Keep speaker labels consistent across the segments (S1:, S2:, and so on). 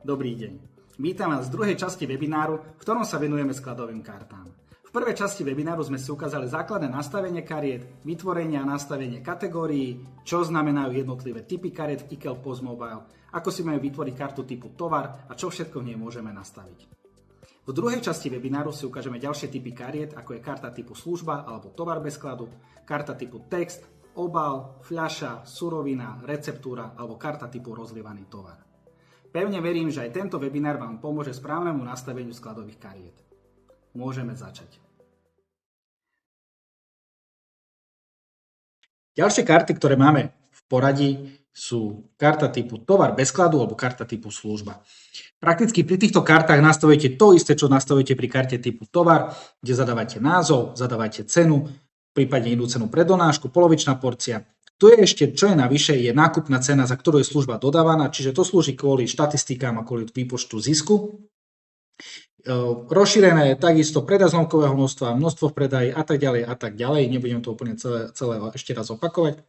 S1: Dobrý deň. Vítam vás v druhej časti webináru, v ktorom sa venujeme skladovým kartám. V prvej časti webináru sme si ukázali základné nastavenie kariet, vytvorenie a nastavenie kategórií, čo znamenajú jednotlivé typy kariet v IKEL Post Mobile, ako si majú vytvoriť kartu typu tovar a čo všetko v nej môžeme nastaviť. V druhej časti webináru si ukážeme ďalšie typy kariet, ako je karta typu služba alebo tovar bez skladu, karta typu text, obal, fľaša, surovina, receptúra alebo karta typu rozlievaný tovar. Pevne verím, že aj tento webinár vám pomôže správnemu nastaveniu skladových kariet. Môžeme začať. Ďalšie karty, ktoré máme v poradí, sú karta typu tovar bez skladu alebo karta typu služba. Prakticky pri týchto kartách nastavujete to isté, čo nastavujete pri karte typu tovar, kde zadávate názov, zadávate cenu, prípadne inú cenu pre donášku, polovičná porcia. Tu je ešte, čo je navyše, je nákupná cena, za ktorú je služba dodávaná, čiže to slúži kvôli štatistikám a kvôli výpočtu zisku. Rozšírené takisto predaj zlomkového množstva, množstvo v predaji a tak ďalej. Nebudem to úplne celé ešte raz opakovať.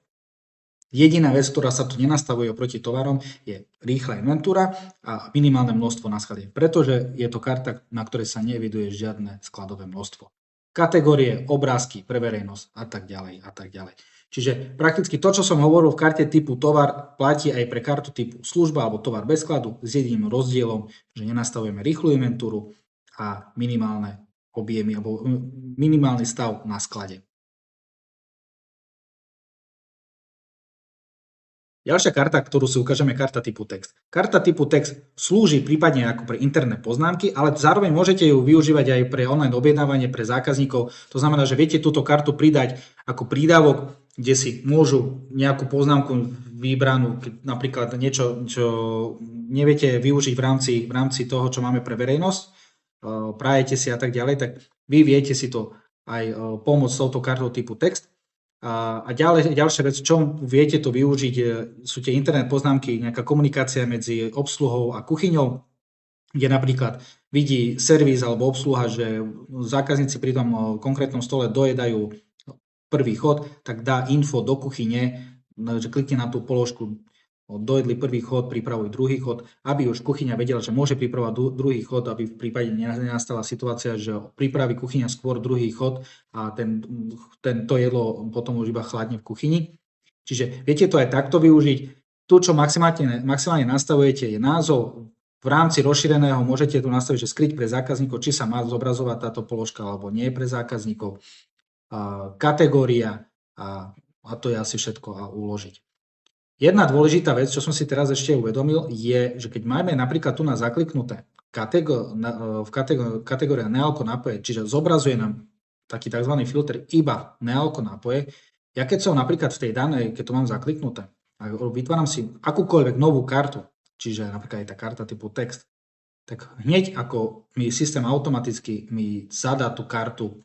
S1: Jediná vec, ktorá sa tu nenastavuje oproti tovarom, je rýchla inventúra a minimálne množstvo na sklade, pretože je to karta, na ktorej sa neeviduje žiadne skladové množstvo. Kategórie, obrázky pre verejnosť a tak ďalej. Čiže prakticky to, čo som hovoril v karte typu tovar, platí aj pre kartu typu služba alebo tovar bez skladu s jediným rozdielom, že nenastavujeme rýchlu inventúru a minimálne objemy alebo minimálny stav na sklade. Ďalšia karta, ktorú si ukážeme, je karta typu text. Karta typu text slúži prípadne ako pre interné poznámky, ale zároveň môžete ju využívať aj pre online objednávanie pre zákazníkov. To znamená, že viete túto kartu pridať ako prídavok, kde si môžu nejakú poznámku vybranú, napríklad niečo, čo neviete využiť v rámci toho, čo máme pre verejnosť, prajete si a tak ďalej, tak vy viete si to aj pomôcť s touto kartou typu text. A ďalšia vec, čo viete to využiť, sú tie internet poznámky, nejaká komunikácia medzi obsluhou a kuchyňou, kde napríklad vidí servis alebo obsluha, že zákazníci pri tom konkrétnom stole dojedajú prvý chod, tak dá info do kuchyne, že klikne na tú položku dojedli prvý chod, pripravuj druhý chod, aby už kuchyňa vedela, že môže pripravovať druhý chod, aby v prípade nenastala situácia, že pripraví kuchyňa skôr druhý chod a to jedlo potom už iba chladne v kuchyni. Čiže viete to aj takto využiť. Tu, čo maximálne nastavujete, je názov. V rámci rozšíreného môžete tu nastaviť, že skryť pre zákazníkov, či sa má zobrazovať táto položka alebo nie pre zákazníkov. Kategória a to je asi všetko a uložiť. Jedna dôležitá vec, čo som si teraz ešte uvedomil, je, že keď máme napríklad tu na zakliknuté kategória nealko nápoje, čiže zobrazuje nám taký tzv. Filter iba nealko nápoje, ja keď som napríklad v tej danej, keď to mám zakliknuté, a vytváram si akúkoľvek novú kartu, čiže napríklad aj tá karta typu text, tak hneď ako mi systém automaticky mi zadá tú kartu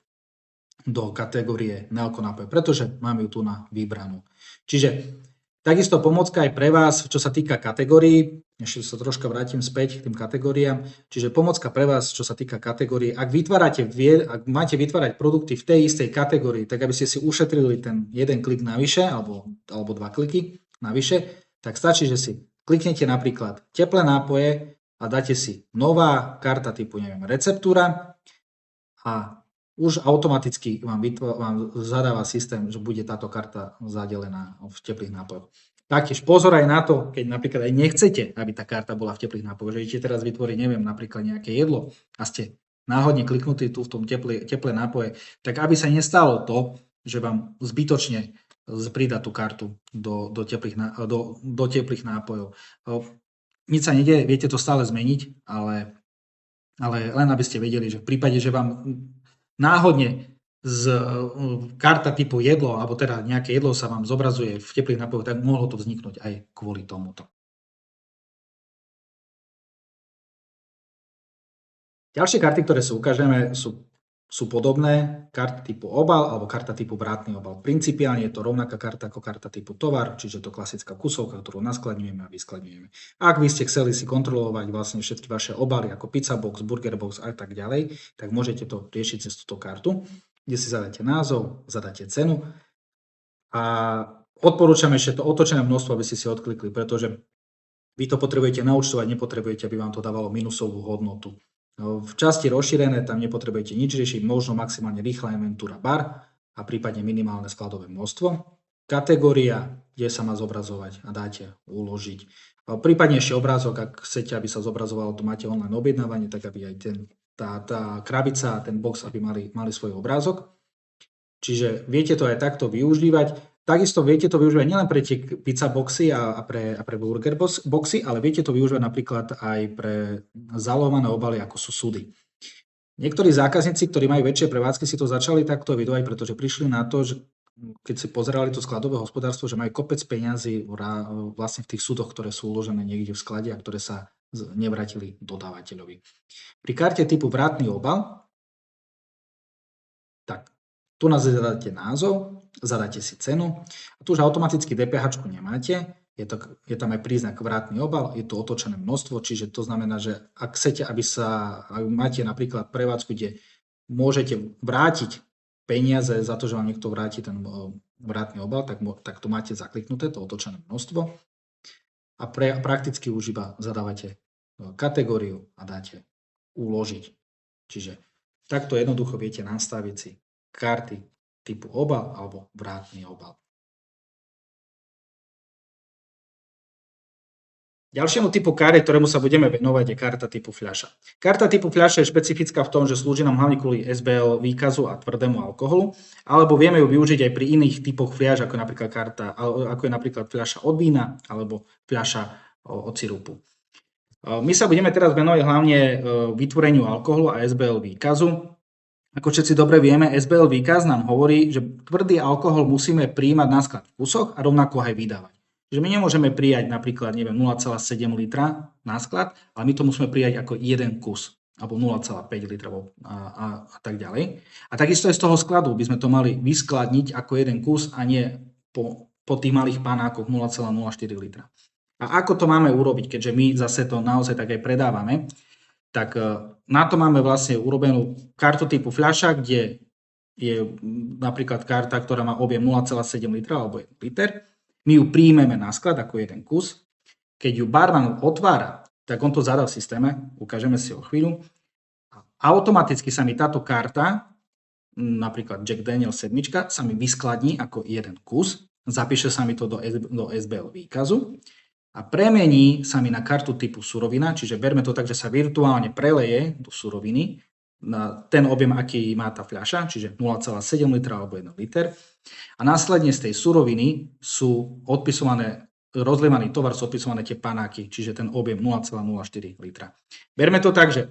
S1: do kategórie nealko nápoje, pretože mám ju tu na vybranú. Čiže takisto pomôcka aj pre vás, čo sa týka kategórií, ešte sa troška vrátim späť k tým kategóriám, čiže pomôcka pre vás, čo sa týka kategórií, ak máte vytvárať produkty v tej istej kategórii, tak aby ste si ušetrili ten jeden klik navyše, alebo dva kliky navyše, tak stačí, že si kliknete napríklad teplé nápoje a dáte si nová karta typu, receptúra a už automaticky vám zadáva systém, že bude táto karta zadelená v teplých nápojoch. Taktiež pozor aj na to, keď napríklad aj nechcete, aby tá karta bola v teplých nápojoch, že idete teraz vytvoriť, napríklad nejaké jedlo a ste náhodne kliknutí tu v tom teplé nápoje, tak aby sa nestalo to, že vám zbytočne pridá tú kartu do teplých nápojov. Nič sa nedieje, viete to stále zmeniť, ale len aby ste vedeli, že v prípade, že vám náhodne karta typu jedlo, alebo teda nejaké jedlo sa vám zobrazuje v teplých nápojoch, tak mohlo to vzniknúť aj kvôli tomuto. Ďalšie karty, ktoré si ukážeme, sú podobné. Karta typu obal alebo karta typu vrátny obal. Principiálne je to rovnaká karta ako karta typu tovar, čiže to klasická kusovka, ktorú naskladňujeme a vyskladňujeme. Ak by ste chceli si kontrolovať vlastne všetky vaše obaly ako pizza box, burger box a tak ďalej, tak môžete to riešiť cez túto kartu, kde si zadáte názov, zadáte cenu a odporúčam ešte to otočené množstvo, aby ste si odklikli, pretože Vy to potrebujete naúčtovať, nepotrebujete, aby vám to dávalo minusovú hodnotu. V časti rozšírené tam nepotrebujete nič riešiť, možno maximálne rýchla inventúra bar a prípadne minimálne skladové množstvo. Kategória, kde sa má zobrazovať a dáte uložiť. Prípadne ešte obrázok, ak chcete, aby sa zobrazovalo, to máte online objednávanie, tak aby aj tá krabica a ten box aby mali svoj obrázok. Čiže viete to aj takto využívať. Takisto viete to využívať nielen pre tie pizza boxy a pre burger boxy, ale viete to využívať napríklad aj pre zálohované obaly, ako sú súdy. Niektorí zákazníci, ktorí majú väčšie prevádzky, si to začali takto evidovať, pretože prišli na to, že keď si pozerali to skladové hospodárstvo, že majú kopec peňazí vlastne v tých súdoch, ktoré sú uložené niekde v sklade a ktoré sa nevrátili dodávateľovi. Pri karte typu vrátny obal, tak tu nás zadáte názov, zadáte si cenu a tu už automaticky DPH nemáte, je tam aj príznak vrátny obal, je to otočené množstvo, čiže to znamená, že ak chcete, ak máte napríklad prevádzku, kde môžete vrátiť peniaze za to, že vám niekto vráti ten vrátny obal, tak to máte zakliknuté, to otočené množstvo a prakticky už iba zadávate kategóriu a dáte uložiť. Čiže takto jednoducho viete nastaviť si karty typu obal alebo vrátny obal. Ďalšiemu typu kariet, ktorému sa budeme venovať, je karta typu fľaša. Karta typu fľaša je špecifická v tom, že slúži nám hlavne kvôli SBL výkazu a tvrdému alkoholu, alebo vieme ju využiť aj pri iných typoch fľaš, ako je napríklad fľaša od vína alebo fľaša od sirupu. My sa budeme teraz venovať hlavne vytvoreniu alkoholu a SBL výkazu. Ako všetci dobre vieme, SBL výkaz nám hovorí, že tvrdý alkohol musíme prijímať na sklad v kusoch a rovnako aj vydávať. Že my nemôžeme prijať napríklad 0,7 litra na sklad, ale my to musíme prijať ako jeden kus, alebo 0,5 litra a tak ďalej. A takisto aj z toho skladu by sme to mali vyskladniť ako jeden kus a nie po tých malých panákoch 0,04 litra. A ako to máme urobiť, keďže my zase to naozaj tak aj predávame, tak na to máme vlastne urobenú kartu typu fľaša, kde je napríklad karta, ktorá má objem 0,7 litra alebo 1 liter. My ju príjmeme na sklad ako jeden kus. Keď ju barman otvára, tak on to zadá v systéme, ukážeme si o chvíľu. Automaticky sa mi táto karta, napríklad Jack Daniel's 7, sa mi vyskladní ako jeden kus, zapíše sa mi to do SBL výkazu a premení sa mi na kartu typu surovina, čiže berme to tak, že sa virtuálne preleje do suroviny na ten objem, aký má tá fľaša, čiže 0,7 litra alebo 1 liter. A následne z tej suroviny sú odpisované, rozlievaný tovar sú odpisované tie panáky, čiže ten objem 0,04 litra. Berme to tak, že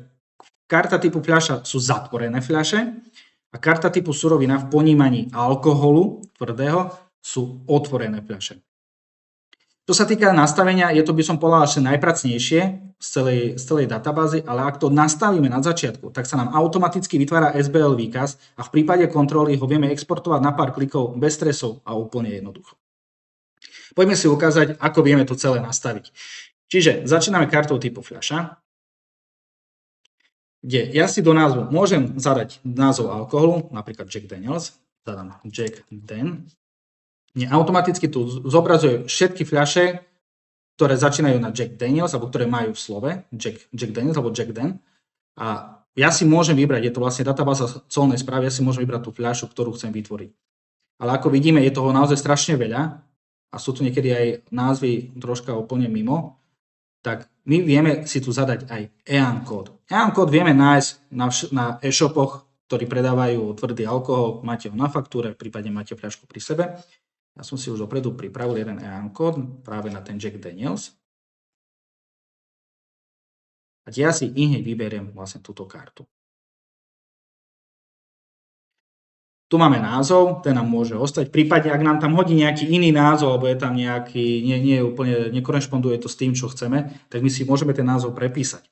S1: karta typu fľaša sú zatvorené fľaše a karta typu surovina v ponímaní alkoholu tvrdého sú otvorené fľaše. Čo sa týka nastavenia, je to, by som povedal, ešte najpracnejšie z celej databázy, ale ak to nastavíme na začiatku, tak sa nám automaticky vytvára SBL výkaz a v prípade kontroly ho vieme exportovať na pár klikov bez stresov a úplne jednoducho. Poďme si ukázať, ako vieme to celé nastaviť. Čiže začíname kartou typu fľaša, kde ja si do názvu môžem zadať názov alkoholu, napríklad Jack Daniel's, zadám Jack Dan. Mne automaticky tu zobrazuje všetky fľaše, ktoré začínajú na Jack Daniel's, alebo ktoré majú v slove Jack Daniel's alebo Jack Dan. A ja si môžem vybrať, je to vlastne databáza colnej správy, ja si môžem vybrať tú fľašu, ktorú chcem vytvoriť. Ale ako vidíme, je toho naozaj strašne veľa a sú tu niekedy aj názvy troška úplne mimo, tak my vieme si tu zadať aj EAN kód. EAN kód vieme nájsť na e-shopoch, ktorí predávajú tvrdý alkohol, máte ho na faktúre, prípadne máte fľašku pri sebe. Ja som si už dopredu pripravil jeden EAN kód práve na ten Jack Daniel's. A ja si hneď vyberiem vlastne túto kartu. Tu máme názov, ten nám môže ostať. Prípadne, ak nám tam hodí nejaký iný názov, alebo je tam nejaký, nekorešponduje to s tým, čo chceme, tak my si môžeme ten názov prepísať.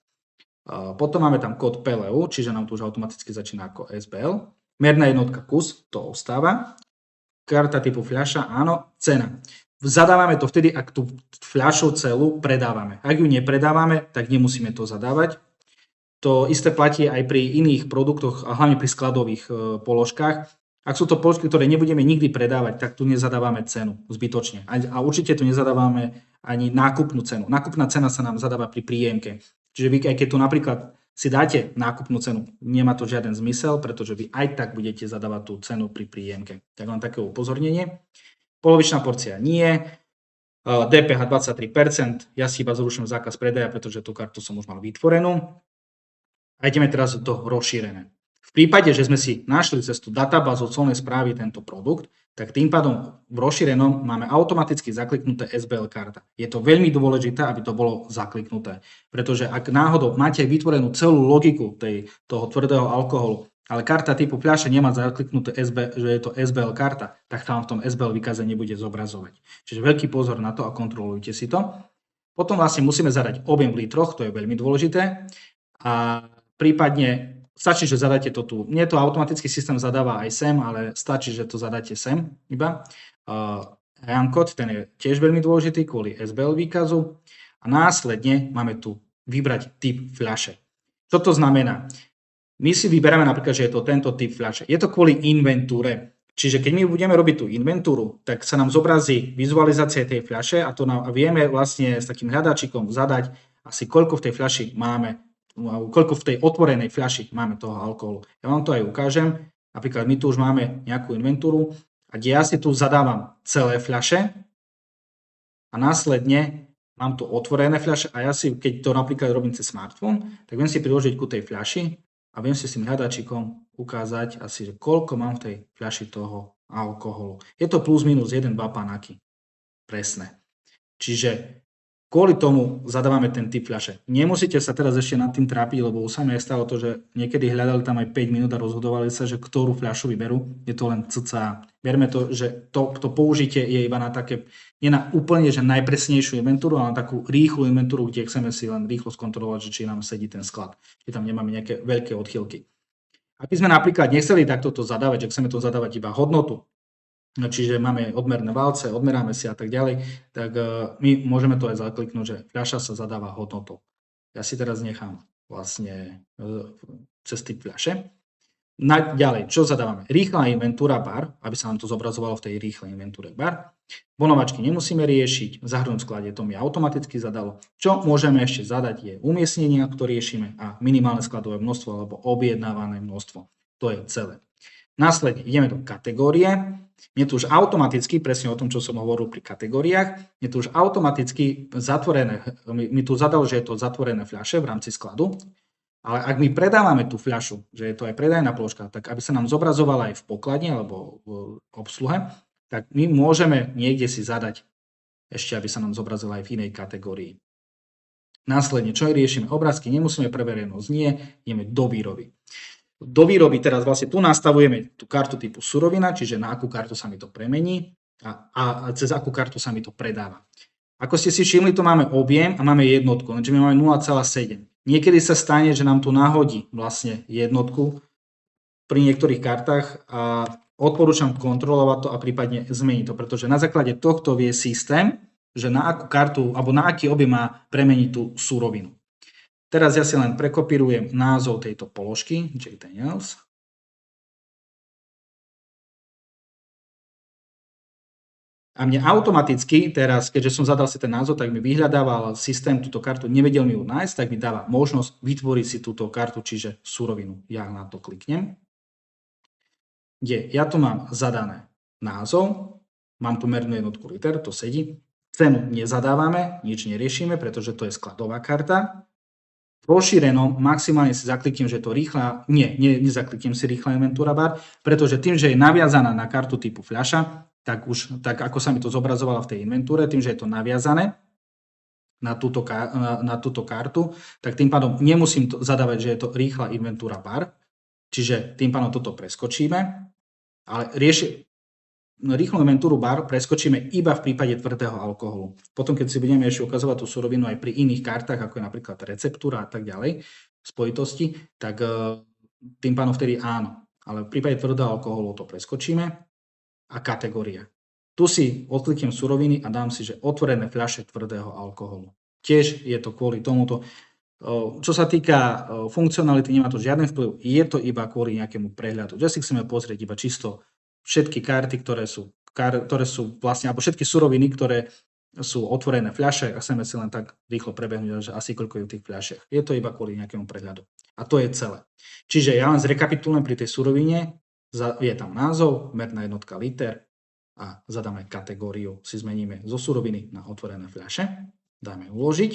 S1: Potom máme tam kód PLU, čiže nám tu už automaticky začína ako SBL. Merná jednotka kus, to ostáva. Karta typu fľaša, áno, cena. Zadávame to vtedy, ak tú fľašu celú predávame. Ak ju nepredávame, tak nemusíme to zadávať. To isté platí aj pri iných produktoch, a hlavne pri skladových položkách. Ak sú to položky, ktoré nebudeme nikdy predávať, tak tu nezadávame cenu zbytočne. A určite tu nezadávame ani nákupnú cenu. Nákupná cena sa nám zadáva pri príjemke. Čiže vy, aj keď tu napríklad si dáte nákupnú cenu, nemá to žiaden zmysel, pretože vy aj tak budete zadávať tú cenu pri príjemke. Tak len také upozornenie. Polovičná porcia nie, DPH 23%, ja si iba zruším zákaz predaja, pretože tú kartu som už mal vytvorenú. A ideme teraz do rozšírené. V prípade, že sme si našli cez tú databázu colnej správy tento produkt, tak tým pádom v rozšírenom máme automaticky zakliknuté SBL karta. Je to veľmi dôležité, aby to bolo zakliknuté, pretože ak náhodou máte vytvorenú celú logiku toho tvrdého alkoholu, ale karta typu fľaše nemá zakliknuté, že je to SBL karta, tak tam v tom SBL výkaze nebude zobrazovať. Čiže veľký pozor na to a kontrolujte si to. Potom vlastne musíme zadať objem v litroch, to je veľmi dôležité. A prípadne stačí, že zadáte to tu. Nie to automatický systém zadáva aj sem, ale stačí, že to zadáte sem iba. EAN kód, ten je tiež veľmi dôležitý kvôli SBL výkazu. A následne máme tu vybrať typ fľaše. Čo to znamená? My si vyberáme napríklad, že je to tento typ fľaše. Je to kvôli inventúre. Čiže keď my budeme robiť tú inventúru, tak sa nám zobrazí vizualizácia tej fľaše a to nám vieme vlastne s takým hľadáčikom zadať asi koľko v tej fľaši máme, koľko v tej otvorenej fľaši máme toho alkoholu. Ja vám to aj ukážem. Napríklad my tu už máme nejakú inventúru a kde ja si tu zadávam celé fľaše a následne mám tu otvorené fľaše a ja si, keď to napríklad robím cez smartfón, tak viem si priložiť ku tej fľaši a viem si s tým hľadačikom ukázať asi, že koľko mám v tej fľaši toho alkoholu. Je to plus minus 1-2 panáky. Presné. Čiže kvôli tomu zadávame ten typ fľaše. Nemusíte sa teraz ešte nad tým trápiť, lebo už sa mi aj stalo to, že niekedy hľadali tam aj 5 minút a rozhodovali sa, že ktorú fľašu vyberú. Je to len cca. Berme to, že to použitie je iba na také, nie na úplne že najpresnejšiu inventúru, ale na takú rýchlu inventúru, kde chceme si len rýchlo skontrolovať, že či nám sedí ten sklad. Či tam nemáme nejaké veľké odchýlky. Aby sme napríklad nechceli takto to zadávať, že chceme to zadávať iba hodnotu, čiže máme odmerné valce, odmeráme si a tak ďalej, tak my môžeme to aj zakliknúť, že fľaša sa zadáva hodnotou. Ja si teraz nechám vlastne cez typ fľaše. Ďalej, čo zadávame? Rýchla inventúra bar, aby sa nám to zobrazovalo v tej rýchlej inventúre bar. Bonovačky nemusíme riešiť, zahrnúť sklade to mi automaticky zadalo. Čo môžeme ešte zadať je umiestnenia, ktoré riešime a minimálne skladové množstvo alebo objednávané množstvo. To je celé. Následne ideme do kategórie. Je tu už automaticky, presne o tom, čo som hovoril pri kategóriách, je tu už automaticky zatvorené, mi tu zadal, že je to zatvorené fľaše v rámci skladu, ale ak my predávame tú fľašu, že je to aj predajná položka, tak aby sa nám zobrazovala aj v pokladni alebo v obsluhe, tak my môžeme niekde si zadať ešte, aby sa nám zobrazila aj v inej kategórii. Následne, čo riešime? Obrázky nemusíme, pre verejnosť nie, ideme do výroby. Do výroby teraz vlastne tu nastavujeme tú kartu typu surovina, čiže na akú kartu sa mi to premení a cez akú kartu sa mi to predáva. Ako ste si všimli, tu máme objem a máme jednotku, lenže my máme 0,7. Niekedy sa stane, že nám tu nahodí vlastne jednotku pri niektorých kartách a odporúčam kontrolovať to a prípadne zmeniť to, pretože na základe tohto vie systém, že na akú kartu alebo na aký objem má premeniť tú surovinu. Teraz ja si len prekopírujem názov tejto položky, JDaniels. A mne automaticky teraz, keďže som zadal si ten názov, tak mi vyhľadával systém túto kartu, nevedel mi ju nájsť, tak mi dáva možnosť vytvoriť si túto kartu, čiže surovinu. Ja na to kliknem. Ja tu mám zadané názov, mám tu mernú jednotku liter, to sedí. Cenu nezadávame, nič neriešime, pretože to je skladová karta. V rozšírenom maximálne si zakliknem, že je to rýchla, nezakliknem si rýchla inventúra bar, pretože tým, že je naviazaná na kartu typu fľaša, tak ako sa mi to zobrazovalo v tej inventúre, tým, že je to naviazané na túto kartu, tak tým pádom nemusím to zadávať, že je to rýchla inventúra bar, čiže tým pádom toto preskočíme, ale rýchlu inventúru bar preskočíme iba v prípade tvrdého alkoholu. Potom, keď si budeme ešte ukazovať tú surovinu aj pri iných kartách, ako je napríklad receptúra a tak ďalej, spojitosti, tak tým pádom vtedy áno. Ale v prípade tvrdého alkoholu to preskočíme a kategória. Tu si odkliknem suroviny a dám si, že otvorené fľaše tvrdého alkoholu. Tiež je to kvôli tomuto. Čo sa týka funkcionality, nemá to žiaden vplyv. Je to iba kvôli nejakému prehľadu. Že si chceme pozrieť iba čisto všetky karty, ktoré sú vlastne, alebo všetky suroviny, ktoré sú otvorené fľaše a chceme si len tak rýchlo prebehnúť, že asi koľko je v tých fľašiach. Je to iba kvôli nejakému prehľadu. A to je celé. Čiže ja len zrekapitulujem pri tej surovine, je tam názov, merná jednotka liter a zadáme kategóriu, si zmeníme zo suroviny na otvorené fľaše, dáme uložiť.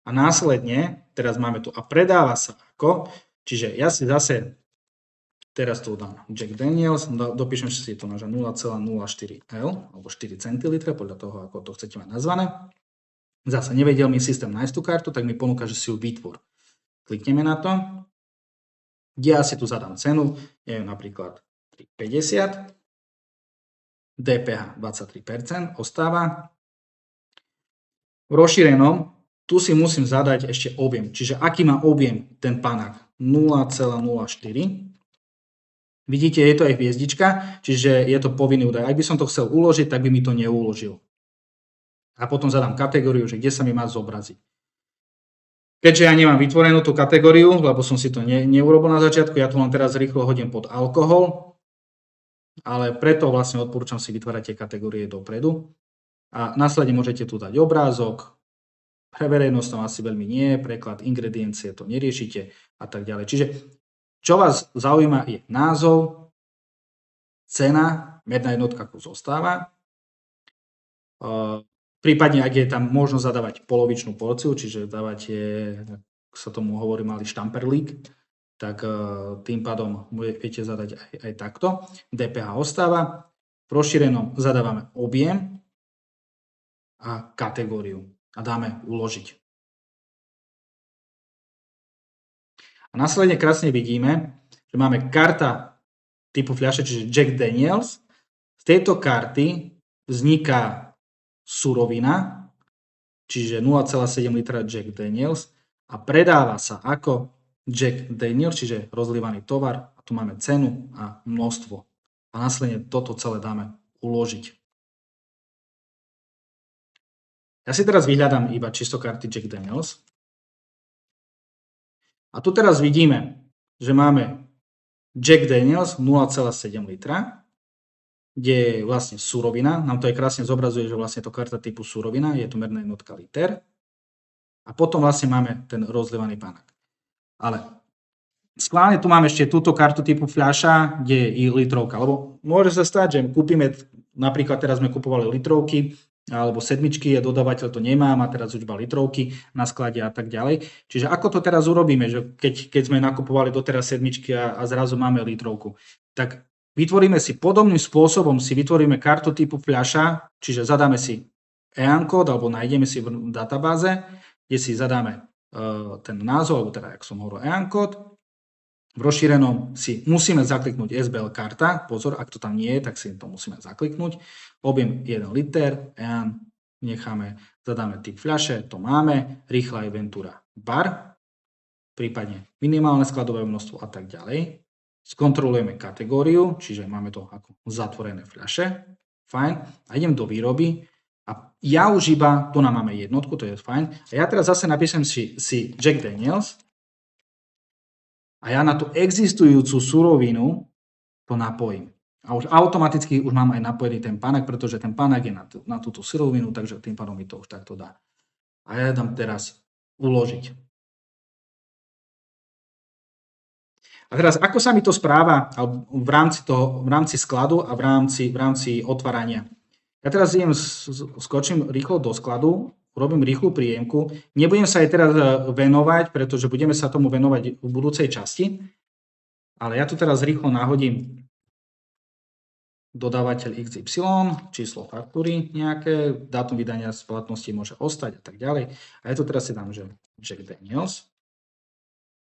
S1: A následne, teraz máme tu a predáva sa ako, čiže ja si zase teraz tu dám Jack Daniels, dopíšem si to na 0,04 L alebo 4 centilitre, podľa toho, ako to chcete mať nazvané. Zase nevedel mi systém nájsť tú kartu, tak mi ponúka, že si ju vytvor. Klikneme na to, kde ja si tu zadám cenu, neviem, napríklad 3,50, DPH 23% ostáva. V rozšírenom tu si musím zadať ešte objem, čiže aký má objem ten panák 0,04. Vidíte, je to aj hviezdička, čiže je to povinný údaj. Ak by som to chcel uložiť, tak by mi to neuložil. A potom zadám kategóriu, že kde sa mi má zobraziť. Keďže ja nemám vytvorenú tú kategóriu, lebo som si to neurobil na začiatku, ja to len teraz rýchlo hodím pod alkohol, ale preto vlastne odporúčam si vytvárať tie kategórie dopredu. A následne môžete tu dať obrázok, pre verejnosť tam asi veľmi nie, preklad, ingrediencie, to neriešite a tak ďalej. Čiže čo vás zaujíma je názov, cena, merná jednotka ako zostáva. Prípadne, ak je tam možnosť zadávať polovičnú porciu, čiže dávate, ako sa tomu hovorí, malý štamperlík, tak tým pádom viete zadať aj takto. DPH ostáva. V rozšírenom zadávame objem a kategóriu a dáme uložiť. A následne krásne vidíme, že máme karta typu fľaše, čiže Jack Daniels. Z tejto karty vzniká surovina, čiže 0,7 litra Jack Daniels a predáva sa ako Jack Daniels, čiže rozlievaný tovar. A tu máme cenu a množstvo. A následne toto celé dáme uložiť. Ja si teraz vyhľadám iba čisto karty Jack Daniels. A tu teraz vidíme, že máme Jack Daniels 0,7 litra, kde je vlastne surovina. Nám to aj krásne zobrazuje, že vlastne to karta typu surovina, je to merná jednotka liter. A potom vlastne máme ten rozlievaný panák. Ale schválne tu máme ešte túto kartu typu fľaša, kde je i litrovka. Lebo môže sa stať, že kúpime, napríklad teraz sme kupovali litrovky, alebo sedmičky, a dodávateľ to nemá, má teraz už iba litrovky na sklade a tak ďalej. Čiže ako to teraz urobíme, že keď sme nakupovali doteraz sedmičky a zrazu máme litrovku, tak vytvoríme si podobným spôsobom, si vytvoríme kartu typu fľaša, čiže zadáme si EAN kód, alebo nájdeme si v databáze, kde si zadáme ten názov, alebo teda, jak som hovoril, EAN kód. V rozšírenom si musíme zakliknúť SBL karta, pozor, ak to tam nie je, tak si to musíme zakliknúť. Objem 1 liter, EAN, necháme, zadáme typ fľaše, to máme, rýchla Ventura bar, prípadne minimálne skladové množstvo a tak ďalej. Skontrolujeme kategóriu, čiže máme to ako zatvorené fľaše, fajn, a idem do výroby a ja už iba, tu nám máme jednotku, to je fajn, a ja teraz zase napíšem si Jack Daniels, a ja na tú existujúcu surovinu to napojím. A už automaticky už mám aj napojený ten panák, pretože ten panák je na túto surovinu, takže tým pádom mi to už takto dá. A ja dám teraz uložiť. A teraz, ako sa mi to správa v rámci skladu a v rámci otvárania? Ja teraz skočím rýchlo do skladu, robím rýchlu príjemku. Nebudem sa aj teraz venovať, pretože budeme sa tomu venovať v budúcej časti. Ale ja tu teraz rýchlo nahodím dodávateľ XY, číslo faktúry nejaké, dátum vydania splatnosti môže ostať a tak ďalej. A ja tu teraz si dám, že Jack Daniels.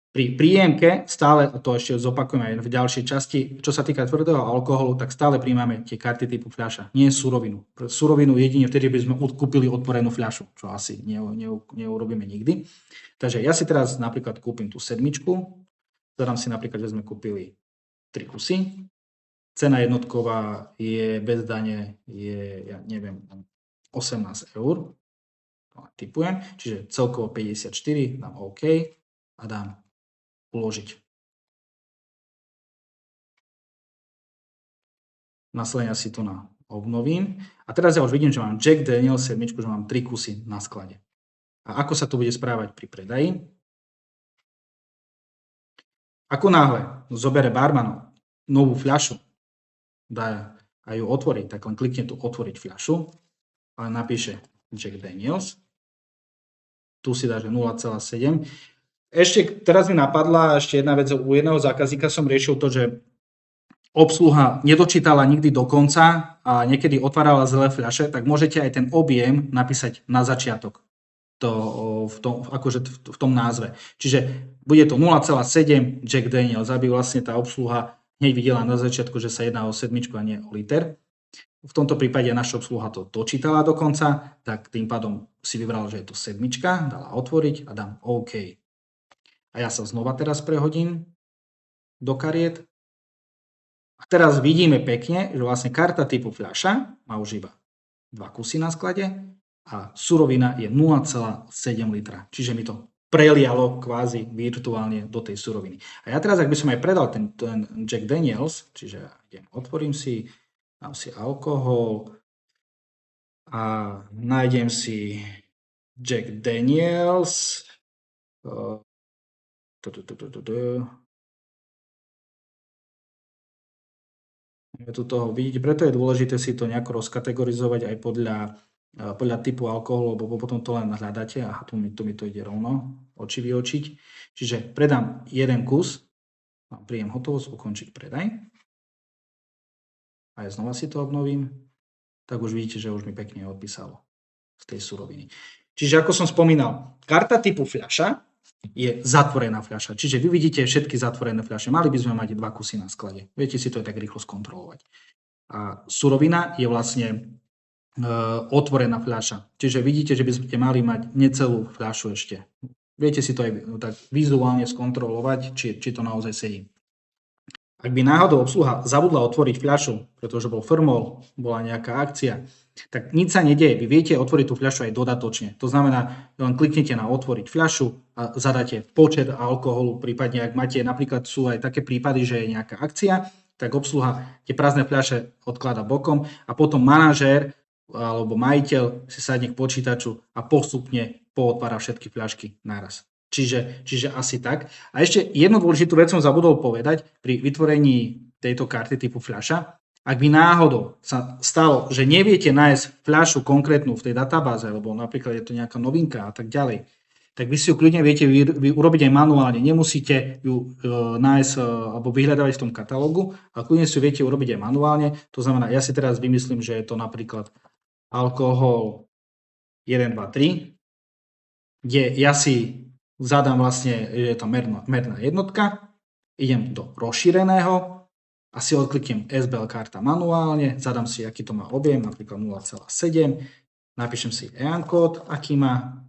S1: Pri príjemke stále, a to ešte zopakujem aj v ďalšej časti, čo sa týka tvrdého alkoholu, tak stále príjmame tie karty typu fľaša, nie surovinu. Surovinu jedine vtedy by sme kúpili otvorenú fľašu, čo asi neurobíme nikdy. Takže ja si teraz napríklad kúpim tú sedmičku, zadám si napríklad, že sme kúpili 3 kusy, cena jednotková je bez dane, ja neviem, 18 eur, typujem, čiže celkovo 54, dám OK a dám uložiť. Následne si to obnovím. A teraz ja už vidím, že mám Jack Daniels 7, že mám 3 kusy na sklade. A ako sa to bude správať pri predaji? Ako náhle zobere barman novú fľašu, dá a ju otvorí, tak len klikne tu otvoriť fľašu, ale napíše Jack Daniels. Tu si dá, že 0,7. Ešte teraz mi napadla ešte jedna vec. U jedného zákazníka som riešil to, že obsluha nedočítala nikdy do konca a niekedy otvárala zlé fľaše, tak môžete aj ten objem napísať na začiatok v tom názve. Čiže bude to 0,7 Jack Daniels, aby vlastne tá obsluha hneď videla na začiatku, že sa jedná o sedmičku a nie o liter. V tomto prípade naša obsluha to dočítala do konca, tak tým pádom si vybral, že je to sedmička, dala otvoriť a dám OK. A ja sa znova teraz prehodím do kariet. A teraz vidíme pekne, že vlastne karta typu fľaša má už iba 2 kusy na sklade a surovina je 0,7 litra. Čiže mi to prelialo kvázi virtuálne do tej suroviny. A ja teraz, ak by som aj predal ten Jack Daniels, čiže otvorím si, dám si alkohol a nájdem si Jack Daniels. Tu toho vidíte, preto je dôležité si to nejako rozkategorizovať aj podľa typu alkoholu, lebo potom to len hľadáte. Aha, tu mi to ide rovno, oči vyočiť. Čiže predám jeden kus, príjem hotovosť, ukončiť predaj. A ja znova si to obnovím, tak už vidíte, že už mi pekne odpísalo z tej suroviny. Čiže ako som spomínal, karta typu fľaša je zatvorená fľaša. Čiže vy vidíte všetky zatvorené fľaše. Mali by sme mať 2 kusy na sklade. Viete si to aj tak rýchlo skontrolovať. A surovina je vlastne otvorená fľaša. Čiže vidíte, že by ste mali mať necelú fľašu ešte. Viete si to aj tak vizuálne skontrolovať, či to naozaj sedí. Ak by náhodou obsluha zabudla otvoriť fľašu, pretože bol firmol, bola nejaká akcia, tak nič sa nedieje. Vy viete otvoriť tú fľašu aj dodatočne. To znamená, že len kliknete na otvoriť fľašu a zadáte počet alkoholu, prípadne ak máte, napríklad sú aj také prípady, že je nejaká akcia, tak obsluha tie prázdne fľaše odklada bokom a potom manažér alebo majiteľ si sadne k počítaču a postupne pootvára všetky fľašky naraz. Čiže asi tak. A ešte jednu dôležitú vec som zabudol povedať pri vytvorení tejto karty typu fľaša. Ak by náhodou sa stalo, že neviete nájsť fľašu konkrétnu v tej databáze, alebo napríklad je to nejaká novinka a tak ďalej, tak vy si ju kľudne viete urobiť aj manuálne. Nemusíte ju nájsť alebo vyhľadávať v tom katalógu, ale kľudne si ju viete urobiť aj manuálne. To znamená, ja si teraz vymyslím, že je to napríklad alkohol 1, 2, 3, kde ja si zadám vlastne, že je to merná jednotka, idem do rozšíreného a si odkliknem SBL karta manuálne, zadám si, aký to má objem, napríklad 0,7, napíšem si EAN kód, aký má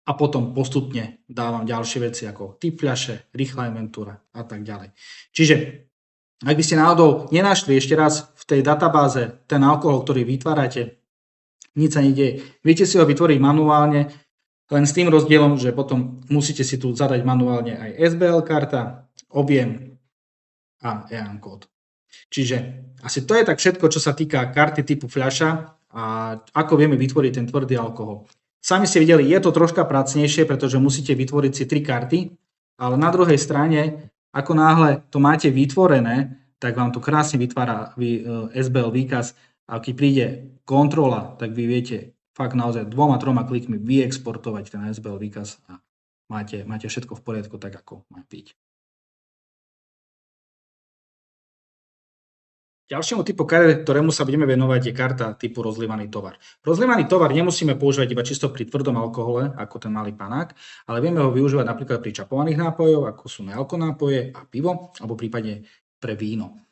S1: a potom postupne dávam ďalšie veci ako typ fľaše, rýchla inventúra a tak ďalej. Čiže ak by ste náhodou nenašli ešte raz v tej databáze ten alkohol, ktorý vytvárate, nič sa nedieje. Viete si ho vytvoriť manuálne, len s tým rozdielom, že potom musíte si tu zadať manuálne aj SBL karta, objem a EAN kód. Čiže asi to je tak všetko, čo sa týka karty typu fľaša a ako vieme vytvoriť ten tvrdý alkohol. Sami ste videli, je to troška pracnejšie, pretože musíte vytvoriť si 3 karty, ale na druhej strane, ako náhle to máte vytvorené, tak vám to krásne vytvára SBL výkaz a keď príde kontrola, tak vy viete fakt naozaj 2-3 klikmi vyexportovať ten SBL výkaz a máte všetko v poriadku tak, ako má byť. Ďalšiemu typu kariet, ktorému sa budeme venovať, je karta typu rozlievaný tovar. Rozlievaný tovar nemusíme používať iba čisto pri tvrdom alkohole, ako ten malý panák, ale vieme ho využívať napríklad pri čapovaných nápojov, ako sú nealkonápoje a pivo, alebo prípadne pre víno.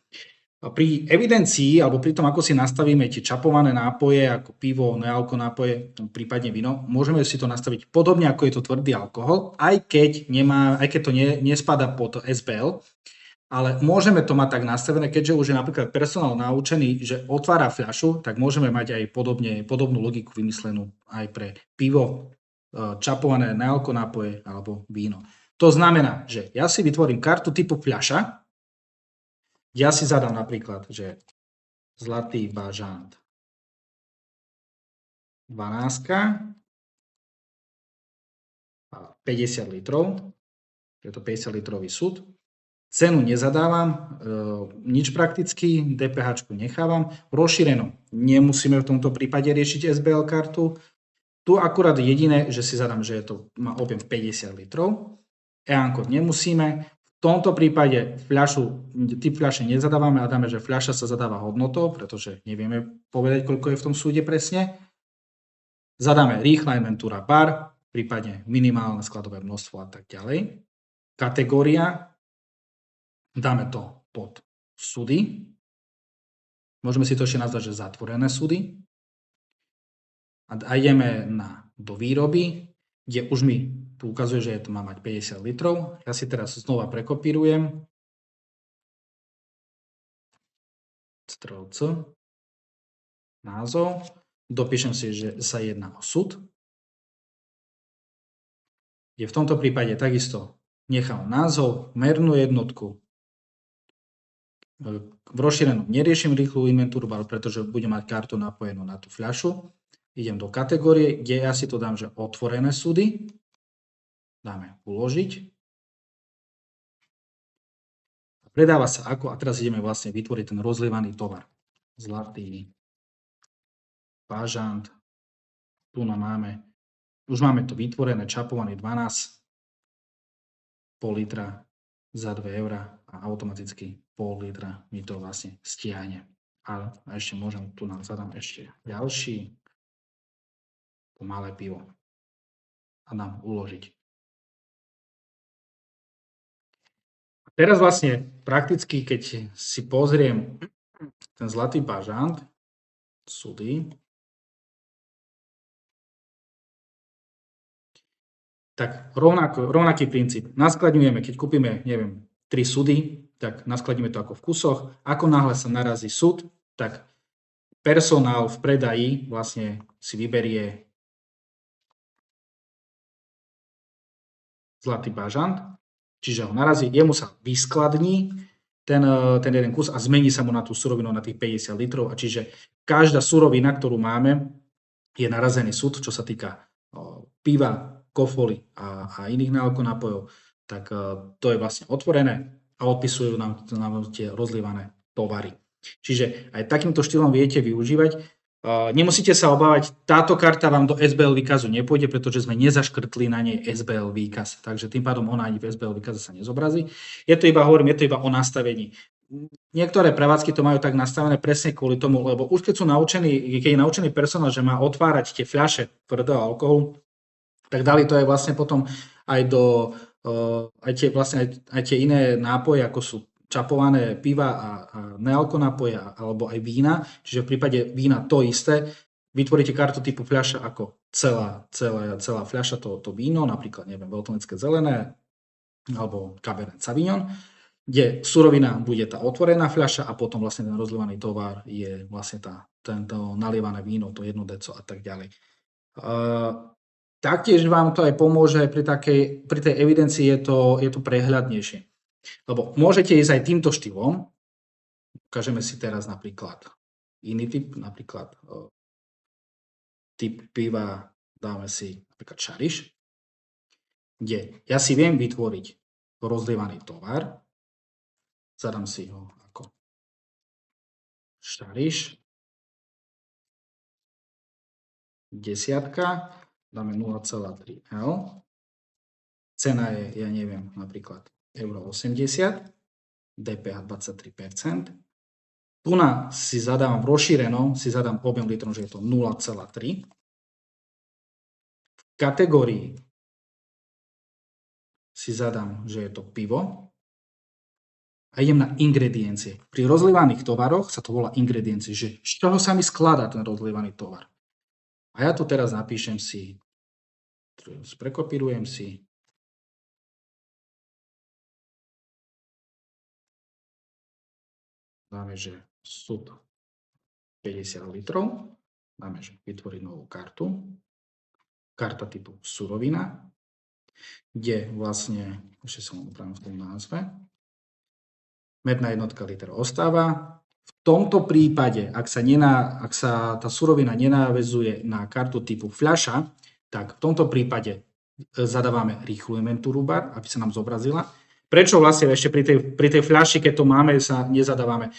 S1: Pri evidencii, alebo pri tom, ako si nastavíme tie čapované nápoje, ako pivo, nealkonápoje, prípadne víno, môžeme si to nastaviť podobne, ako je to tvrdý alkohol, aj keď to nespada pod SBL, ale môžeme to mať tak nastavené, keďže už je napríklad personál naučený, že otvára fľašu, tak môžeme mať aj podobnú logiku vymyslenú aj pre pivo, čapované nealkonápoje alebo víno. To znamená, že ja si vytvorím kartu typu fľaša, Ja si zadám napríklad, že zlatý bažant 12 a 50 litrov, je to 50 litrový súd. Cenu nezadávam, nič prakticky, DPH nechávam. Rozšírenom nemusíme v tomto prípade riešiť SBL kartu. Tu akurát jediné, že si zadám, že má objem 50 litrov. EAN kód nemusíme. V tomto prípade typ fľaše nezadávame a dáme, že fľaša sa zadáva hodnotou, pretože nevieme povedať, koľko je v tom súde presne. Zadáme rýchla inventúra bar, prípadne minimálne skladové množstvo a tak ďalej. Kategória, dáme to pod súdy. Môžeme si to ešte nazvať, že zatvorené súdy. A ideme do výroby, kde už mi tu ukazuje, že to má mať 50 litrov. Ja si teraz znova prekopírujem. Ctrl+C, názov. Dopíšem si, že sa jedná o súd. Kde v tomto prípade takisto nechám názov, mernú jednotku. V rozšírenom neriešim rýchlu inventúru, pretože budem mať kartu napojenú na tú fľašu. Idem do kategórie, kde ja si to dám, že otvorené súdy. Dáme uložiť. Predáva sa ako, a teraz ideme vlastne vytvoriť ten rozlievaný tovar. Zlatý bažant. Tu máme, už máme to vytvorené, čapovaný 12, pol litra za 2 eurá a automaticky pol litra mi to vlastne stiahne. A ešte môžem, tu nám zadám ešte ďalší, to malé pivo a dám uložiť. A teraz vlastne prakticky, keď si pozriem ten zlatý bažant, súdy, tak rovnaký princíp. Naskladňujeme, keď kúpime, neviem, 3 súdy, tak naskladíme to ako v kusoch. Ako náhle sa narazí súd, tak personál v predaji vlastne si vyberie zlatý bažant, čiže ho narazí, jemu sa vyskladní ten jeden kus a zmení sa mu na tú surovinu na tých 50 litrov. A čiže každá surovina, ktorú máme, je narazený súd, čo sa týka piva, kofoly a iných nápojov, tak to je vlastne otvorené a odpisujú nám tie rozlievané tovary. Čiže aj takýmto štýlom viete využívať. Nemusíte sa obávať, táto karta vám do SBL výkazu nepôjde, pretože sme nezaškrtli na nej SBL výkaz. Takže tým pádom ona ani v SBL výkaze sa nezobrazí. Je to iba o nastavení. Niektoré prevádzky to majú tak nastavené presne kvôli tomu, lebo už keď je naučený personál, že má otvárať tie fľaše tvrdého alkoholu, tak dali to aj vlastne potom aj aj tie iné nápoje, ako sú čapované piva a nealko nápoje, alebo aj vína. Čiže v prípade vína to isté. Vytvoríte kartu typu fľaša ako celá fľaša to víno, napríklad, neviem, Veltlendské zelené, alebo Cabernet Sauvignon, kde surovina bude tá otvorená fľaša a potom vlastne ten rozlievaný tovar je vlastne tento nalievané víno, to 1 deco a tak ďalej. Taktiež vám to aj pomôže pri tej evidencii, je to prehľadnejšie. Lebo môžete ísť aj týmto štýlom. Ukážeme si teraz napríklad iný typ, napríklad typ piva, dáme si napríklad Šariš, kde ja si viem vytvoriť rozlievaný tovar, zadám si ho ako Šariš, 10, dáme 0,3 L, cena je, ja neviem, napríklad €80, DPH 23%. Tu si zadám v rozšírenom, si zadám objem litrov, že je to 0,3. V kategórii si zadám, že je to pivo a idem na ingrediencie. Pri rozlievaných tovaroch sa to volá ingrediencie, že z čoho sa mi skladá ten rozlievaný tovar. A ja tu teraz napíšem si, prekopírujem si, dáme, že súd 50 litrov, dáme, že vytvoriť novú kartu, karta typu surovina, kde vlastne, ešte sa vám upravím v tom názve, Merná jednotka liter ostáva. V tomto prípade, ak sa tá surovina nenávezuje na kartu typu fľaša, tak v tomto prípade zadávame rýchlu inventúru bar, aby sa nám zobrazila. Prečo vlastne ešte pri tej fľaši, keď to máme, sa nezadávame?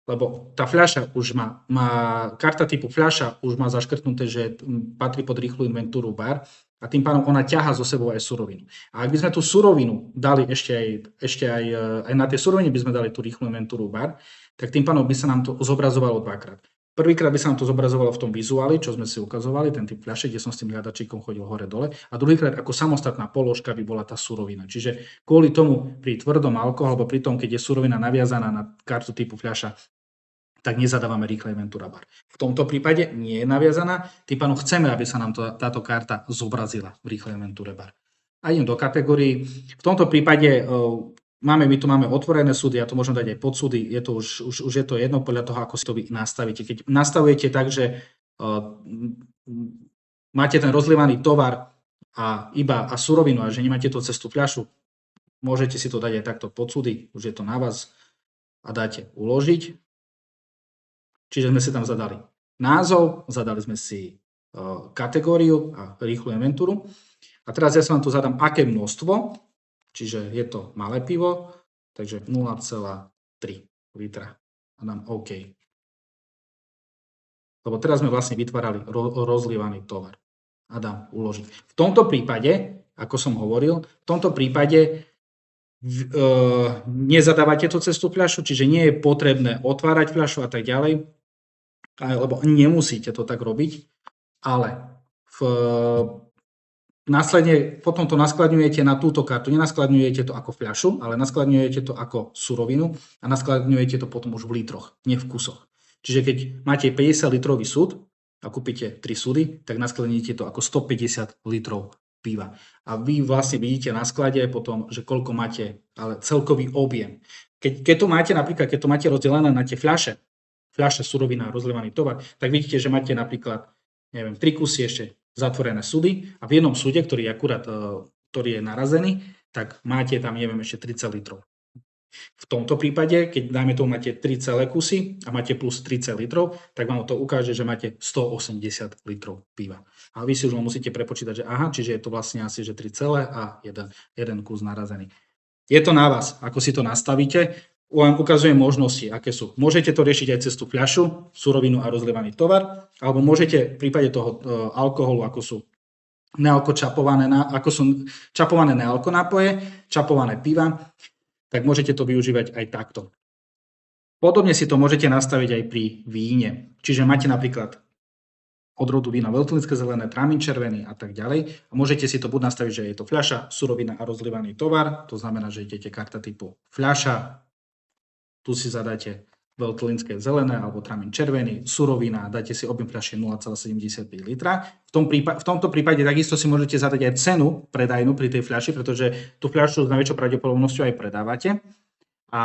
S1: Lebo tá fľaša už má karta typu fľaša už má zaškrtnuté, že patrí pod rýchlu inventúru bar a tým pádom ona ťahá zo sebou aj surovinu. A ak by sme tú surovinu dali ešte aj na tie suroviny by sme dali tú rýchlu inventúru bar, tak tým pádom by sa nám to zobrazovalo dvakrát. Prvýkrát by sa nám to zobrazovalo v tom vizuáli, čo sme si ukazovali, ten typ fľaše, kde som s tým hľadačíkom chodil hore-dole. A druhýkrát ako samostatná položka by bola tá surovina. Čiže kvôli tomu pri tvrdom alkoholu, alebo pri tom, keď je surovina naviazaná na kartu typu fľaša, tak nezadávame rýchla inventúra bar. V tomto prípade nie je naviazaná, tým pádom chceme, aby sa nám táto karta zobrazila v rýchlej inventúre bar. A idem do kategórií. V tomto prípade my tu máme otvorené súdy, ja to môžem dať aj pod súdy, už je to jedno podľa toho, ako si to vy nastavíte. Keď nastavujete tak, že máte ten rozlievaný tovar a surovinu a že nemáte to cez tú fľašu, môžete si to dať aj takto pod súdy, už je to na vás a dáte uložiť. Čiže sme si tam zadali názov, zadali sme si kategóriu a rýchlu inventúru. A teraz ja sa vám tu zadám, aké množstvo, čiže je to malé pivo, takže 0,3 litra. A dám OK. Lebo teraz sme vlastne vytvárali rozlievaný tovar. A dám uložiť. V tomto prípade, ako som hovoril, v tomto prípade nezadávate to cez tú fľašu, čiže nie je potrebné otvárať fľašu a tak ďalej, lebo nemusíte to tak robiť, ale následne potom to naskladňujete na túto kartu. Nenaskladňujete to ako fľašu, ale naskladňujete to ako surovinu a naskladňujete to potom už v litroch, nie v kusoch. Čiže keď máte 50 litrový súd a kúpite 3 súdy, tak naskladníte to ako 150 litrov piva. A vy vlastne vidíte na sklade potom, že koľko máte, ale celkový objem. Keď to máte napríklad, keď to máte rozdelené na tie fľaše, surovina, rozlievaný tovar, tak vidíte, že máte napríklad, 3 kusy ešte zatvorené súdy a v jednom súde, ktorý je narazený, tak máte tam, ešte 30 litrov. V tomto prípade, keď dáme tomu máte 3 celé kusy a máte plus 30 litrov, tak vám to ukáže, že máte 180 litrov piva. A vy si už musíte prepočítať, že čiže je to vlastne asi, že 3 celé a jeden kus narazený. Je to na vás, ako si to nastavíte. Vám ukazujem možnosti, aké sú. Môžete to riešiť aj cez tú fľašu, surovinu a rozlievaný tovar, alebo môžete v prípade toho alkoholu, ako sú čapované nealko nápoje, čapované piva, tak môžete to využívať aj takto. Podobne si to môžete nastaviť aj pri víne. Čiže máte napríklad odrodu vína veľtlínske zelené, trámin červený a tak ďalej. A môžete si to buď nastaviť, že je to fľaša, surovina a rozlievaný tovar, to znamená, že idete karta typu fľaša, tu si zadáte veľtlínske zelené alebo trámin červený, surovina, dáte si objem fľaše 0,75 litra. V tomto prípade takisto si môžete zadať aj cenu predajnú pri tej fľaši, pretože tú fľašu s najväčšou pravdepodobnosťou aj predávate. A